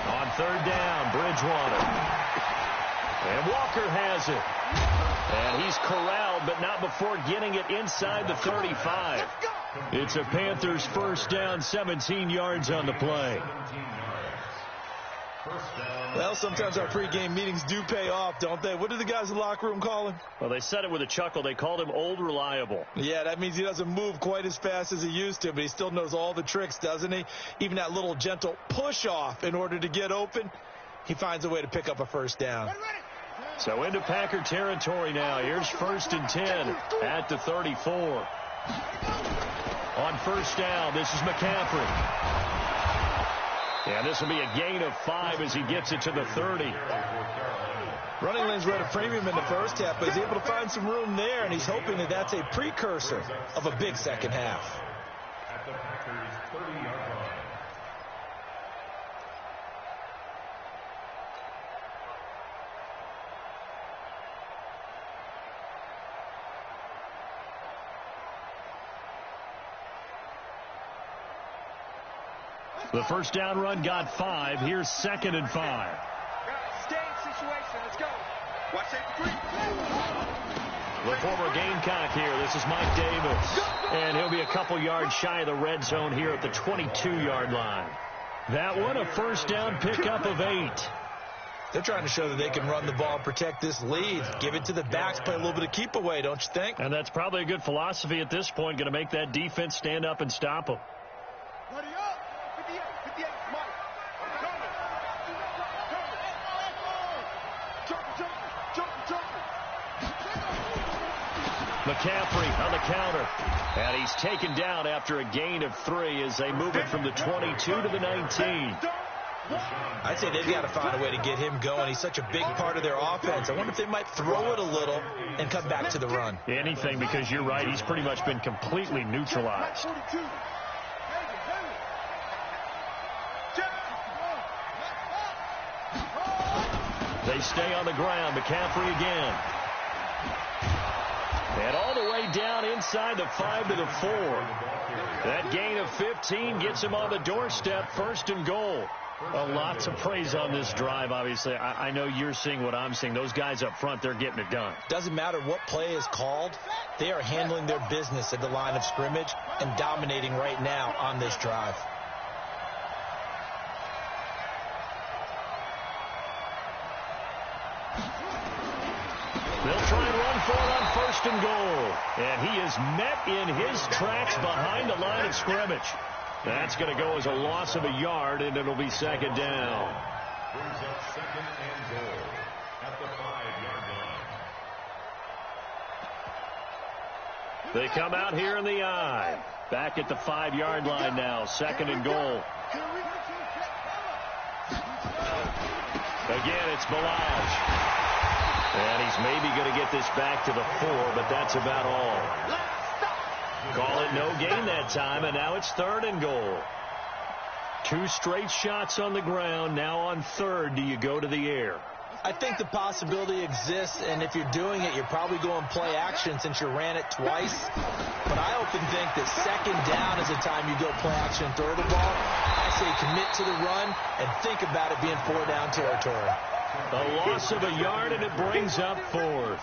Speaker 1: On 3rd down, Bridgewater. And Walker has it. And he's corralled, but not before getting it inside the 35. It's a Panthers first down, 17 yards on the play.
Speaker 3: Well, sometimes our pregame meetings do pay off, don't they? What do the guys in the locker room call him?
Speaker 1: Well, they said it with a chuckle. They called him Old Reliable.
Speaker 3: Yeah, that means he doesn't move quite as fast as he used to, but he still knows all the tricks, doesn't he? Even that little gentle push-off in order to get open, he finds a way to pick up a first down.
Speaker 1: So into Packer territory now. Here's 1st and 10 at the 34. On 1st down, this is McCaffrey. And this will be a gain of 5 as he gets it to the 30.
Speaker 3: Running lanes were at a premium in the first half, but he's able to find some room there, and he's hoping that that's a precursor of a big second half.
Speaker 5: At the Packers' 30-yard line.
Speaker 1: The first down run got 5. Here's 2nd and 5.
Speaker 6: Stay in situation. Let's go.
Speaker 4: Watch safety 3.
Speaker 1: The former Gamecock here. This is Mike Davis. And he'll be a couple yards shy of the red zone here at the 22-yard line. That one, a first down pickup of 8.
Speaker 3: They're trying to show that they can run the ball, protect this lead, give it to the backs, play a little bit of keep away, don't you think?
Speaker 1: And that's probably a good philosophy at this point, going to make that defense stand up and stop them.
Speaker 6: Ready up. 58. 58. Mike.
Speaker 1: McCaffrey on the counter. And he's taken down after a gain of 3 as they move it from the 22 to the 19.
Speaker 3: I'd say they've got to find a way to get him going. He's such a big part of their offense. I wonder if they might throw it a little and come back to the run.
Speaker 1: Anything, because you're right. He's pretty much been completely neutralized. They stay on the ground. McCaffrey again. And all the way down inside the 5 to the 4. That gain of 15 gets him on the doorstep, 1st and goal. Lots of praise on this drive, obviously. I know you're seeing what I'm seeing. Those guys up front, they're getting it done.
Speaker 3: Doesn't matter what play is called. They are handling their business at the line of scrimmage and dominating right now on this drive.
Speaker 1: They'll try and run for it on 1st and goal. And he is met in his tracks behind the line of scrimmage. That's going to go as a loss of a yard, and it'll be 2nd down.
Speaker 5: Brings up 2nd and goal at the 5-yard line.
Speaker 1: They come out here in the I. Back at the 5-yard line now. 2nd and goal. Again, it's Ballage. And he's maybe going to get this back to the 4, but that's about all. Call it no gain that time, and now it's 3rd and goal. 2 straight shots on the ground. Now on 3rd, do you go to the air?
Speaker 3: I think the possibility exists, and if you're doing it, you're probably going play action since you ran it twice. But I often think that 2nd down is the time you go play action and throw the ball. I say commit to the run and think about it being 4-down territory.
Speaker 1: A loss of a yard, and it brings up 4th.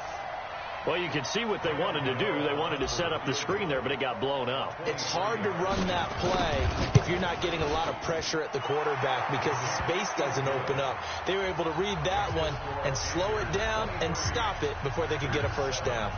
Speaker 1: Well, you can see what they wanted to do. They wanted to set up the screen there, but it got blown up.
Speaker 3: It's hard to run that play if you're not getting a lot of pressure at the quarterback because the space doesn't open up. They were able to read that one and slow it down and stop it before they could get a 1st down.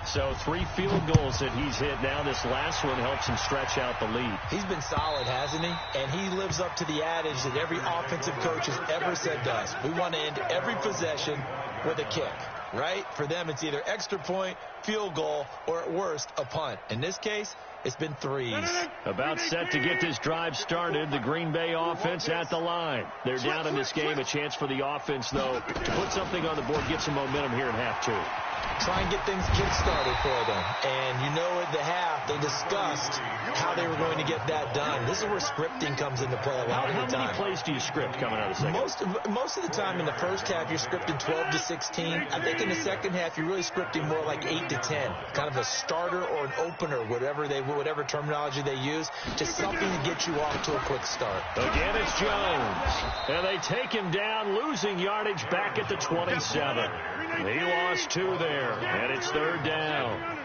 Speaker 1: So 3 field goals that he's hit now. This last one helps him stretch out the lead.
Speaker 3: He's been solid, hasn't he? And he lives up to the adage that every offensive coach has ever said to us. We want to end every possession with a kick. Right? For them, it's either extra point, field goal, or at worst, a punt. In this case, it's been 3s.
Speaker 1: About set to get this drive started. The Green Bay offense at the line. They're down in this game. A chance for the offense, though, to put something on the board, get some momentum here in half 2.
Speaker 3: Try and get things kick-started for them. And you know at the half, they discussed how they were going to get that done. This is where scripting comes into play a lot of the time.
Speaker 1: How many plays do you script coming out of the second?
Speaker 3: Most of the time in the first half, you're scripting 12 to 16. I think in the second half, you're really scripting more like 8 to 10. Kind of a starter or an opener, whatever terminology they use, just something to get you off to a quick start.
Speaker 1: Again, it's Jones. And they take him down, losing yardage back at the 27. He lost 2 there, and it's 3rd down.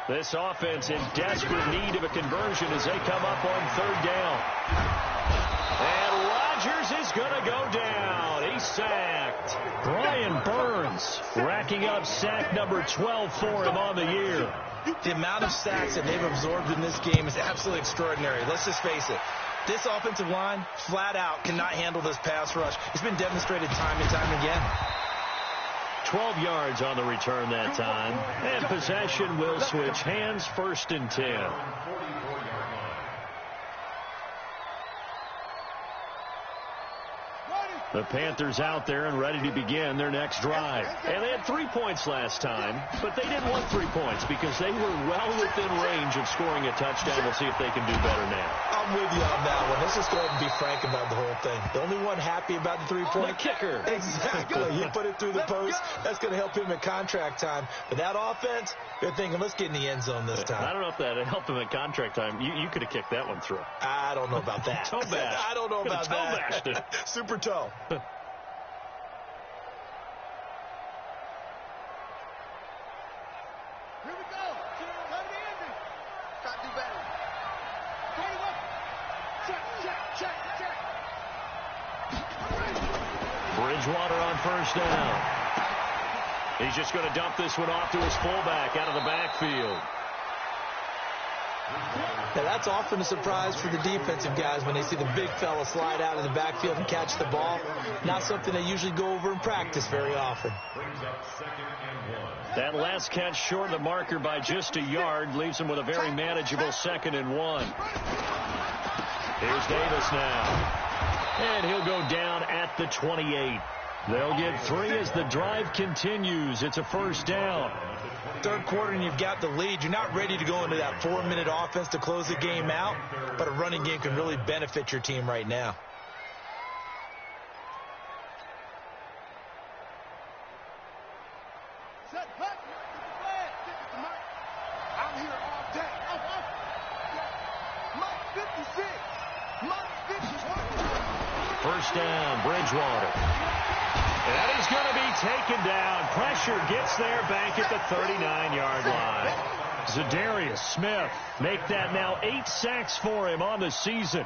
Speaker 1: This offense in desperate need of a conversion as they come up on 3rd down. And Rodgers is going to go down. He's sacked. Brian Burns racking up sack number 12 for him on the year.
Speaker 3: The amount of sacks that they've absorbed in this game is absolutely extraordinary. Let's just face it. This offensive line, flat out, cannot handle this pass rush. It's been demonstrated time and time again.
Speaker 1: 12 yards on the return that time. And possession will switch hands, 1st and 10. The Panthers out there and ready to begin their next drive. And they had 3 points last time, but they didn't want 3 points because they were well within range of scoring a touchdown. We'll see if they can do better now.
Speaker 3: I'm with you on that one. Let's just go ahead and be frank about the whole thing. The only one happy about the 3-point?
Speaker 1: The kicker.
Speaker 3: Exactly. He put it through the post. That's going to help him at contract time. But that offense, they're thinking, let's get in the end zone this time.
Speaker 1: I don't know if that helped him at contract time. You could have kicked that one through.
Speaker 3: I don't know about that.
Speaker 1: Toe bash.
Speaker 3: I don't know about
Speaker 1: toe
Speaker 3: that.
Speaker 1: Bashed it.
Speaker 3: Super toe.
Speaker 2: Here we go. Come to Andy. Try to do better. Check.
Speaker 1: Bridgewater on 1st down. He's just going to dump this one off to his fullback out of the backfield.
Speaker 3: Now, that's often a surprise for the defensive guys when they see the big fella slide out of the backfield and catch the ball. Not something they usually go over in practice very often.
Speaker 1: That last catch short of the marker by just a yard leaves him with a very manageable 2nd and 1. Here's Davis now. And he'll go down at the 28. They'll get 3 as the drive continues. It's a 1st down.
Speaker 3: Third quarter and you've got the lead. You're not ready to go into that 4-minute offense to close the game out, but a running game can really benefit your team right now.
Speaker 2: Set, hut. I'm here all day. Mike 56. Mike 56.
Speaker 1: first down, Bridgewater. And he's going to be taken down. Pressure gets there back at the 39-yard line. Za'Darius Smith make that now 8 sacks for him on the season.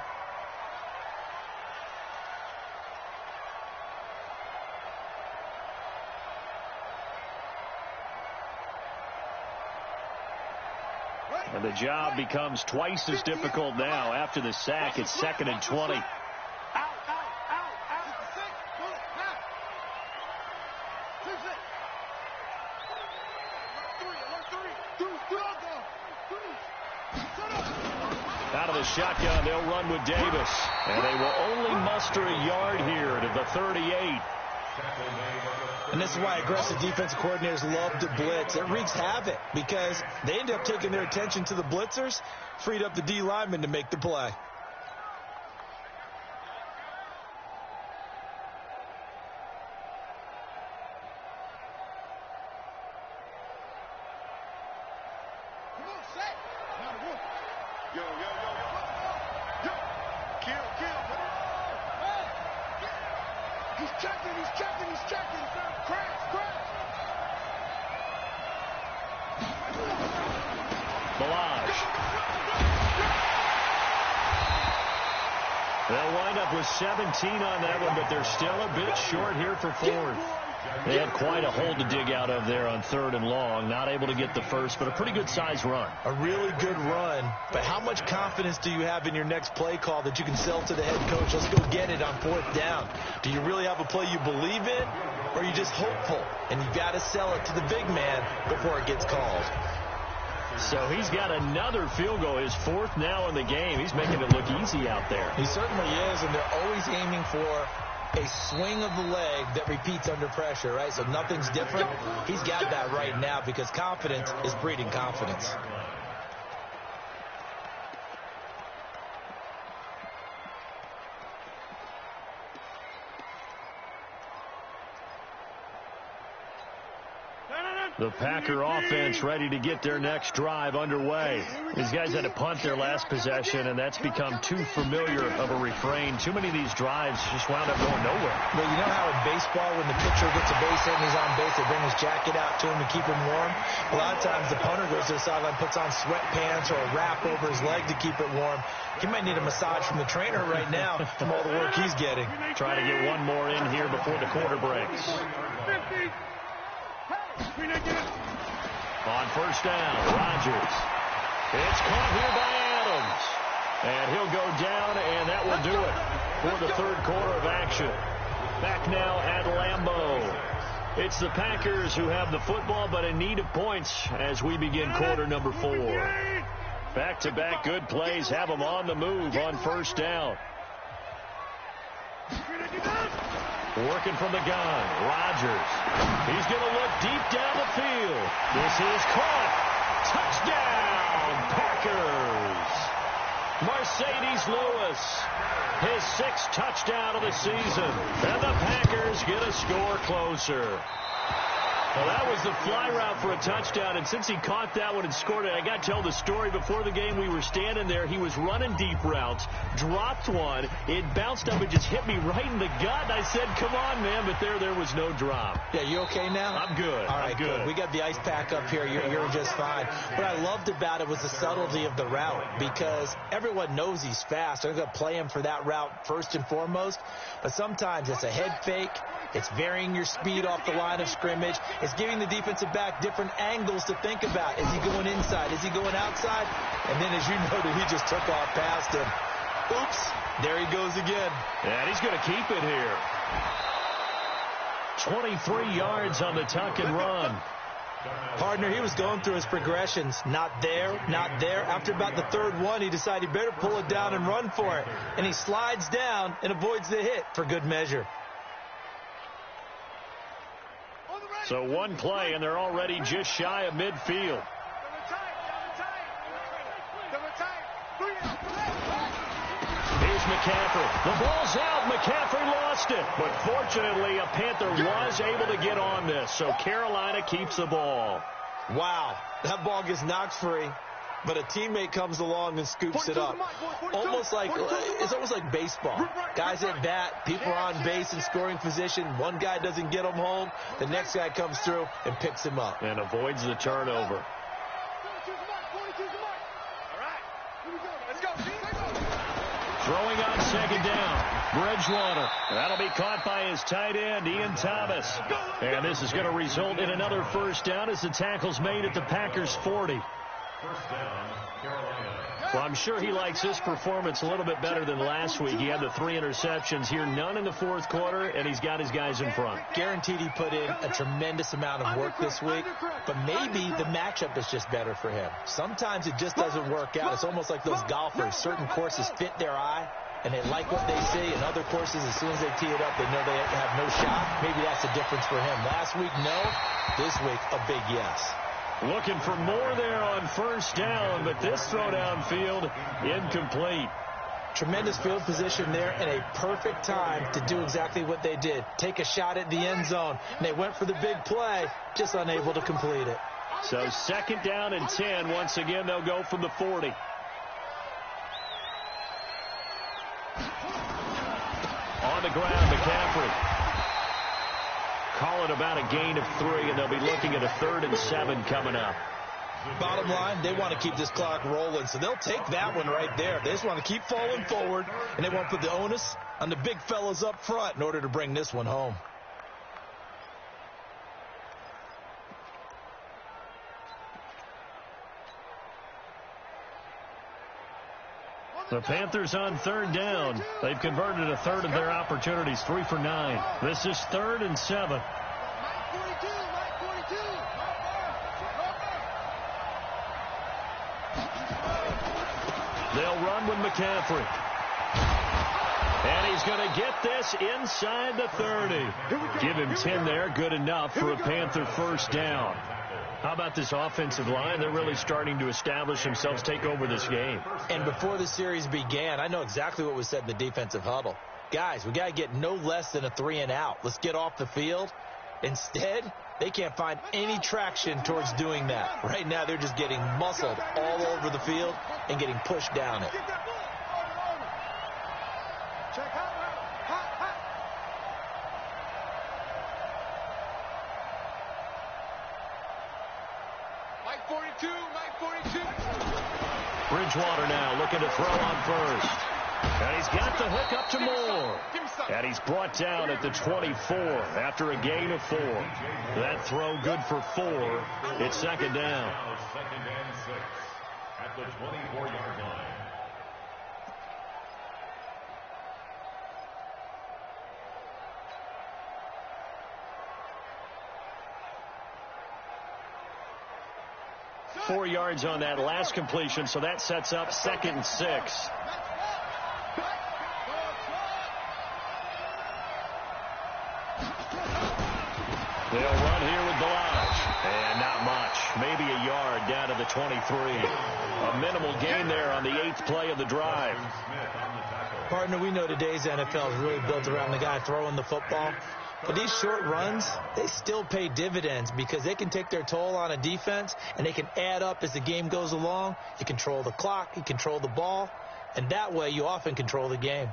Speaker 1: And the job becomes twice as difficult now after the sack. It's 2nd and 20. Out of the shotgun, they'll run with Davis. And they will only muster a yard here to the 38.
Speaker 3: And this is why aggressive defensive coordinators love to blitz. It wreaks havoc because they end up taking their attention to the blitzers, freed up the D lineman to make the play.
Speaker 1: They'll wind up with 17 on that one, but they're still a bit short here for 4th. They had quite a hole to dig out of there on 3rd and long. Not able to get the first, but a pretty good-sized run.
Speaker 3: A really good run, but how much confidence do you have in your next play call that you can sell to the head coach? Let's go get it on 4th down. Do you really have a play you believe in, or are you just hopeful? And you've got to sell it to the big man before it gets called.
Speaker 1: So he's got another field goal, his 4th now in the game. He's making it look easy out there.
Speaker 3: He certainly is, and they're always aiming for a swing of the leg that repeats under pressure, right? So nothing's different. He's got that right now because confidence is breeding confidence.
Speaker 1: The Packer offense ready to get their next drive underway. These guys had to punt their last possession, and that's become too familiar of a refrain. Too many of these drives just wound up going nowhere.
Speaker 3: Well, you know how in baseball, when the pitcher gets a base hit and he's on base, they bring his jacket out to him to keep him warm? A lot of times the punter goes to the sideline, puts on sweatpants or a wrap over his leg to keep it warm. He might need a massage from the trainer right now from all the work he's getting.
Speaker 1: Trying to get one more in here before the quarter breaks. On first down, Rodgers. It's caught here by Adams. And he'll go down, and that will do it for the 3rd quarter of action. Back now at Lambeau. It's the Packers who have the football, but in need of points as we begin quarter number 4. Back-to-back good plays have them on the move on first down. Working from the gun, Rodgers. He's going to look deep down the field. This is caught. Touchdown, Packers. Mercedes Lewis, his 6th touchdown of the season. And the Packers get a score closer. Well, that was the fly route for a touchdown, and since he caught that one and scored it, I got to tell the story. Before the game, we were standing there. He was running deep routes, dropped one. It bounced up and just hit me right in the gut. I said, come on, man, but there was no drop.
Speaker 3: Yeah, you okay now?
Speaker 1: I'm good.
Speaker 3: All right, good. We got the ice pack up here. You're just fine. What I loved about it was the subtlety of the route because everyone knows he's fast. They're going to play him for that route first and foremost, but sometimes it's a head fake. It's varying your speed off the line of scrimmage. It's giving the defensive back different angles to think about. Is he going inside? Is he going outside? And then, as you noted, he just took off past him. Oops, there he goes again.
Speaker 1: And he's going to keep it here. 23 yards on the tuck and run.
Speaker 3: Partner, he was going through his progressions. Not there, not there. After about the 3rd one, he decided he better pull it down and run for it. And he slides down and avoids the hit for good measure.
Speaker 1: So one play, and they're already just shy of midfield. Here's McCaffrey. The ball's out. McCaffrey lost it. But fortunately, a Panther was able to get on this. So Carolina keeps the ball.
Speaker 3: Wow. That ball gets knocked free. but a teammate comes along and scoops it up. Almost like it's almost like baseball. Guys at bat, people are on base in scoring position. One guy doesn't get him home. The next guy comes through and picks him up.
Speaker 1: And avoids the turnover. Throwing on second down, Bridgewater. That'll be caught by his tight end, Ian Thomas. And this is going to result in another first down as the tackle's made at the Packers' 40.
Speaker 5: First down, Carolina.
Speaker 1: Well, I'm sure he likes this performance a little bit better than last week. He had the 3 interceptions here, none in the fourth quarter, and he's got his guys in front.
Speaker 3: Guaranteed he put in a tremendous amount of work this week, but maybe the matchup is just better for him. Sometimes it just doesn't work out. It's almost like those golfers. Certain courses fit their eye, and they like what they see, and other courses, as soon as they tee it up, they know they have no shot. Maybe that's the difference for him. Last week, no. This week, a big yes.
Speaker 1: Looking for more there on first down, but this throw downfield, incomplete.
Speaker 3: Tremendous field position there and a perfect time to do exactly what they did. Take a shot at the end zone. And they went for the big play, just unable to complete it.
Speaker 1: So second down and 10. Once again, they'll go from the 40. On the ground, McCaffrey. Call it about a gain of 3, and they'll be looking at a 3rd and 7 coming up.
Speaker 3: Bottom line, they want to keep this clock rolling, so they'll take that one right there. They just want to keep falling forward, and they want to put the onus on the big fellas up front in order to bring this one home.
Speaker 1: The Panthers on third down. They've converted a third of their opportunities, 3 for 9. This is 3rd and 7. They'll run with McCaffrey. And he's going to get this inside the 30. Give him 10 there, good enough for a Panther first down. How about this offensive line? They're really starting to establish themselves, take over this game.
Speaker 3: And before the series began, I know exactly what was said in the defensive huddle. Guys, we got to get no less than a 3 and out. Let's get off the field. Instead, they can't find any traction towards doing that. Right now, they're just getting muscled all over the field and getting pushed down it.
Speaker 1: Bridgewater now looking to throw on first. And he's got the hook up to Moore. And he's brought down at the 24 after a gain of 4. That throw good for 4. It's second down.
Speaker 5: Second and 6 at the 24-yard line.
Speaker 1: Four yards on that last completion, so that sets up 2nd and 6. They'll run here with Balaj. And not much. Maybe a yard down to the 23. A minimal gain there on the 8th play of the drive.
Speaker 3: Partner, we know today's NFL is really built around the guy throwing the football. But these short runs, they still pay dividends because they can take their toll on a defense and they can add up as the game goes along. You control the clock, you control the ball, and that way you often control the game.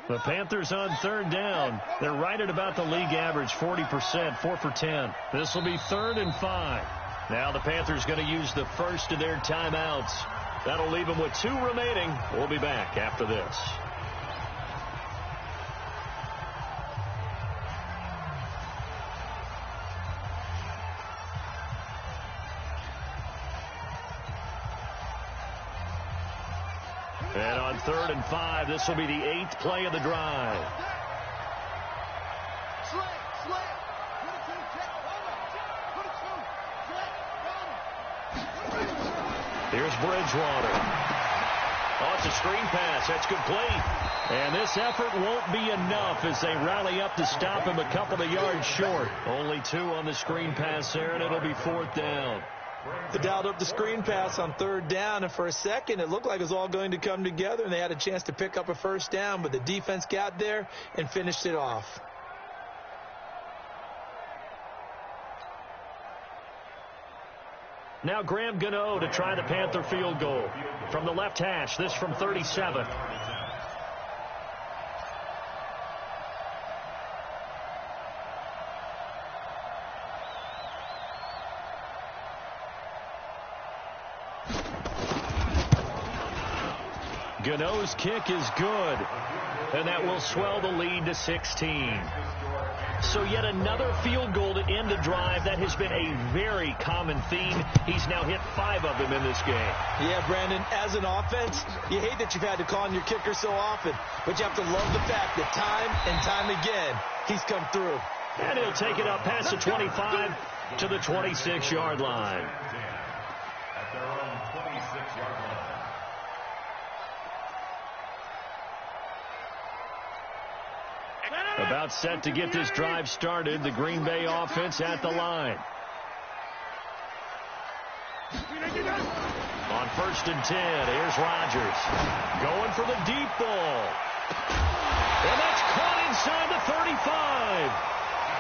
Speaker 1: The Panthers on third down. They're right at about the league average, 40%, 4 for 10. This will be 3rd and 5. Now the Panthers going to use the first of their timeouts. That'll leave them with 2 remaining. We'll be back after this. And on 3rd and 5, this will be the 8th play of the drive. Here's Bridgewater. Oh, it's a screen pass. That's complete. And this effort won't be enough as they rally up to stop him a couple of yards short. Only 2 on the screen pass there, and it'll be 4th down.
Speaker 3: They dialed up the screen pass on 3rd down, and for a second it looked like it was all going to come together, and they had a chance to pick up a 1st down, but the defense got there and finished it off.
Speaker 1: Now Graham Gano to try the Panther field goal. From the left hash, this from 37. Gano's kick is good, and that will swell the lead to 16. So yet another field goal to end a drive. That has been a very common theme. He's now hit 5 of them in this game.
Speaker 3: Yeah, Brandon, as an offense, you hate that you've had to call on your kicker so often, but you have to love the fact that time and time again, he's come through.
Speaker 1: And he'll take it up past the 25 to the 26-yard line.
Speaker 5: At their own 26-yard line.
Speaker 1: About set to get this drive started. The Green Bay offense at the line. On 1st and 10, here's Rodgers. Going for the deep ball. And that's caught inside the 35.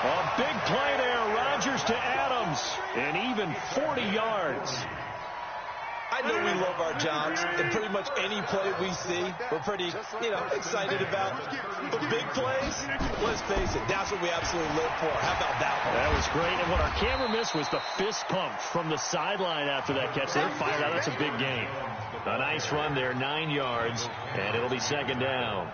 Speaker 1: A big play there. Rodgers to Adams. And even 40 yards.
Speaker 3: I know we love our jobs, and pretty much any play we see, we're pretty, excited about. But big plays, let's face it, that's what we absolutely live for. How about that one?
Speaker 1: That was great, and what our camera missed was the fist pump from the sideline after that catch. They're fired out. That's a big gain. A nice run there, 9 yards, and it'll be 2nd down.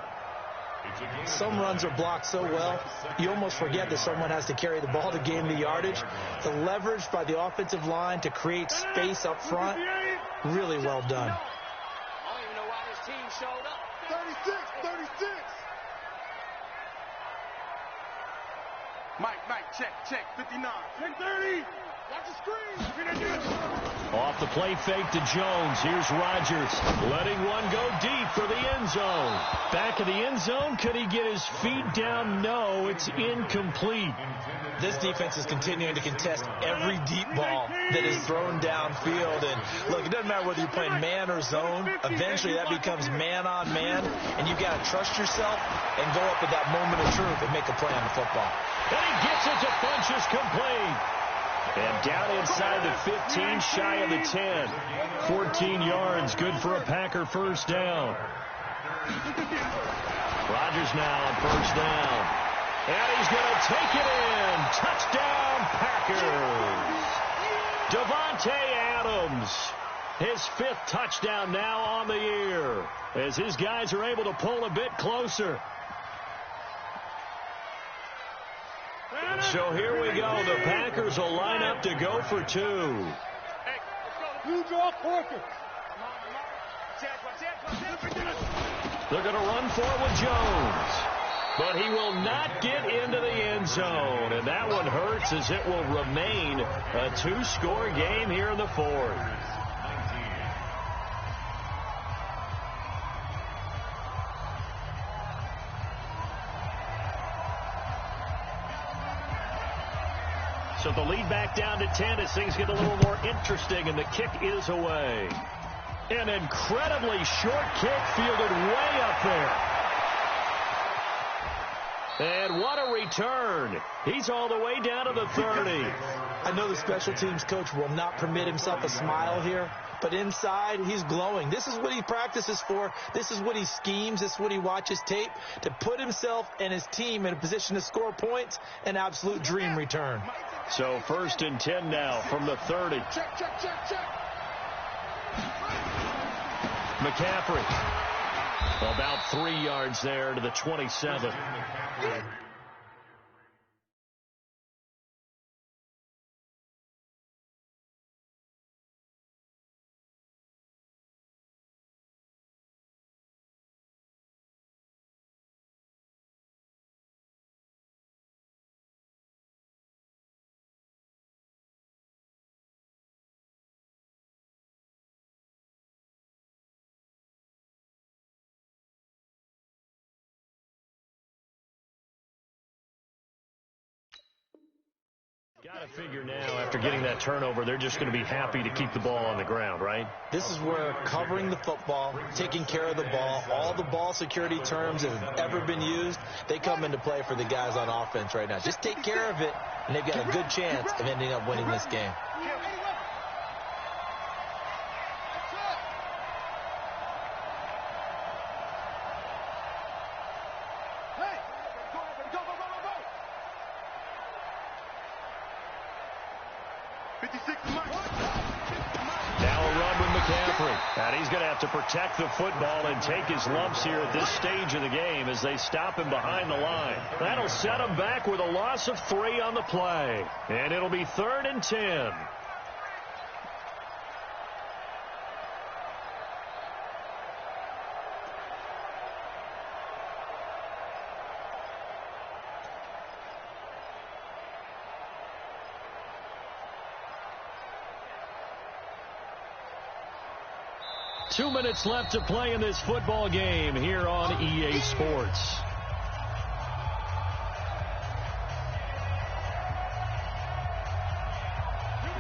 Speaker 3: Some runs are blocked so well, you almost forget that someone has to carry the ball to gain the yardage. The leverage by the offensive line to create space up front, really well done.
Speaker 2: I don't even know why this team showed up.
Speaker 6: 36. Mike, check. 59.
Speaker 2: Check 30. Watch the screen.
Speaker 1: Off the play fake to Jones. Here's Rodgers letting one go deep for the end zone. Back of the end zone. Could he get his feet down? No, it's incomplete.
Speaker 3: This defense is continuing to contest every deep ball that is thrown downfield. And look, it doesn't matter whether you're playing man or zone. Eventually that becomes man on man. And you've got to trust yourself and go up at that moment of truth and make a play on the football.
Speaker 1: And he gets it to Funchess complete. And down inside the 15, shy of the 10. 14 yards, good for a Packer 1st down. Rodgers now on 1st down. And he's going to take it in. Touchdown, Packers. Davante Adams, his 5th touchdown now on the year, as his guys are able to pull a bit closer. So here we go. The Packers will line up to go for 2.
Speaker 2: You draw Corker.
Speaker 1: They're going to run for it with Jones. But he will not get into the end zone. And that one hurts, as it will remain a 2-score game here in the 4th. So the lead back down to 10 as things get a little more interesting, and the kick is away. An incredibly short kick fielded way up there. And what a return. He's all the way down to the 30.
Speaker 3: I know the special teams coach will not permit himself a smile here, but inside he's glowing. This is what he practices for. This is what he schemes. This is what he watches tape to put himself and his team in a position to score points. An absolute dream return.
Speaker 1: So 1st and 10 now from the 30.
Speaker 2: Check.
Speaker 1: McCaffrey. About 3 yards there to the 27. Got to figure now, after getting that turnover, they're just going to be happy to keep the ball on the ground, right?
Speaker 3: This is where covering the football, taking care of the ball, all the ball security terms that have ever been used, they come into play for the guys on offense right now. Just take care of it, and they've got a good chance of ending up winning this game.
Speaker 1: Now a run with McCaffrey. And he's going to have to protect the football and take his lumps here at this stage of the game as they stop him behind the line. That'll set him back with a loss of 3 on the play. And it'll be 3rd and 10. Two minutes left to play in this football game here on EA Sports.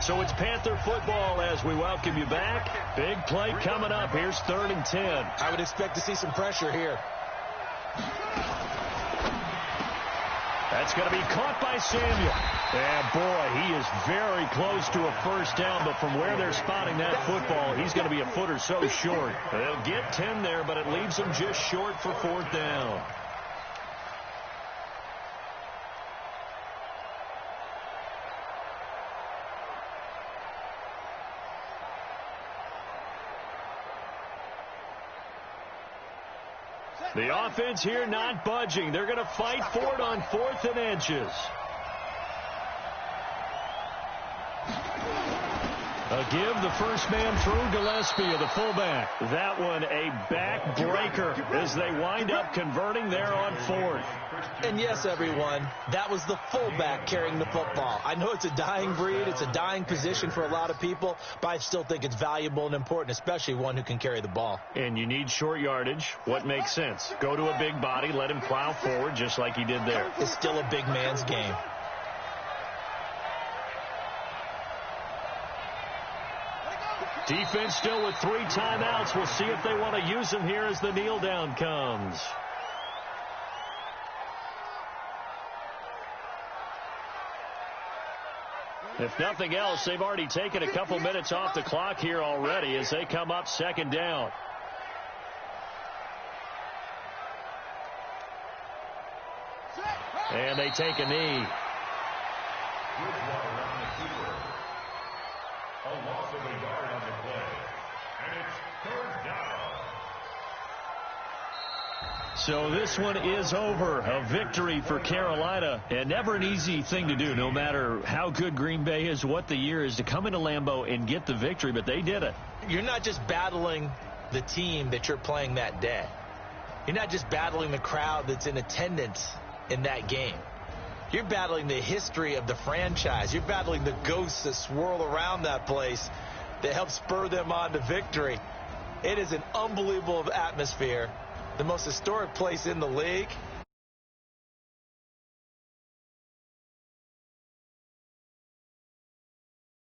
Speaker 1: So it's Panther football as we welcome you back. Big play coming up. Here's 3rd and 10.
Speaker 3: I would expect to see some pressure here.
Speaker 1: That's going to be caught by Samuel. And, boy, he is very close to a first down, but from where they're spotting that football, he's going to be a foot or so short. They'll get 10 there, but it leaves them just short for 4th down. The offense here not budging. They're going to fight for it on 4th and inches. A give, the first man through, Gillespie, the fullback. That one a backbreaker as they wind up converting there on 4th.
Speaker 3: And yes, everyone, that was the fullback carrying the football. I know it's a dying breed, it's a dying position for a lot of people, but I still think it's valuable and important, especially one who can carry the ball.
Speaker 1: And you need short yardage. What makes sense? Go to a big body, let him plow forward just like he did there.
Speaker 3: It's still a big man's game.
Speaker 1: Defense still with 3 timeouts. We'll see if they want to use them here as the kneel down comes. If nothing else, they've already taken a couple minutes off the clock here already as they come up 2nd down. And they take a knee.
Speaker 5: A loss of a yard on the play. And it's 3rd down.
Speaker 1: So this one is over. A victory for Carolina. And never an easy thing to do, no matter how good Green Bay is, what the year is, to come into Lambeau and get the victory. But they did it.
Speaker 3: You're not just battling the team that you're playing that day. You're not just battling the crowd that's in attendance in that game. You're battling the history of the franchise. You're battling the ghosts that swirl around that place that help spur them on to victory. It is an unbelievable atmosphere. The most historic place in the league.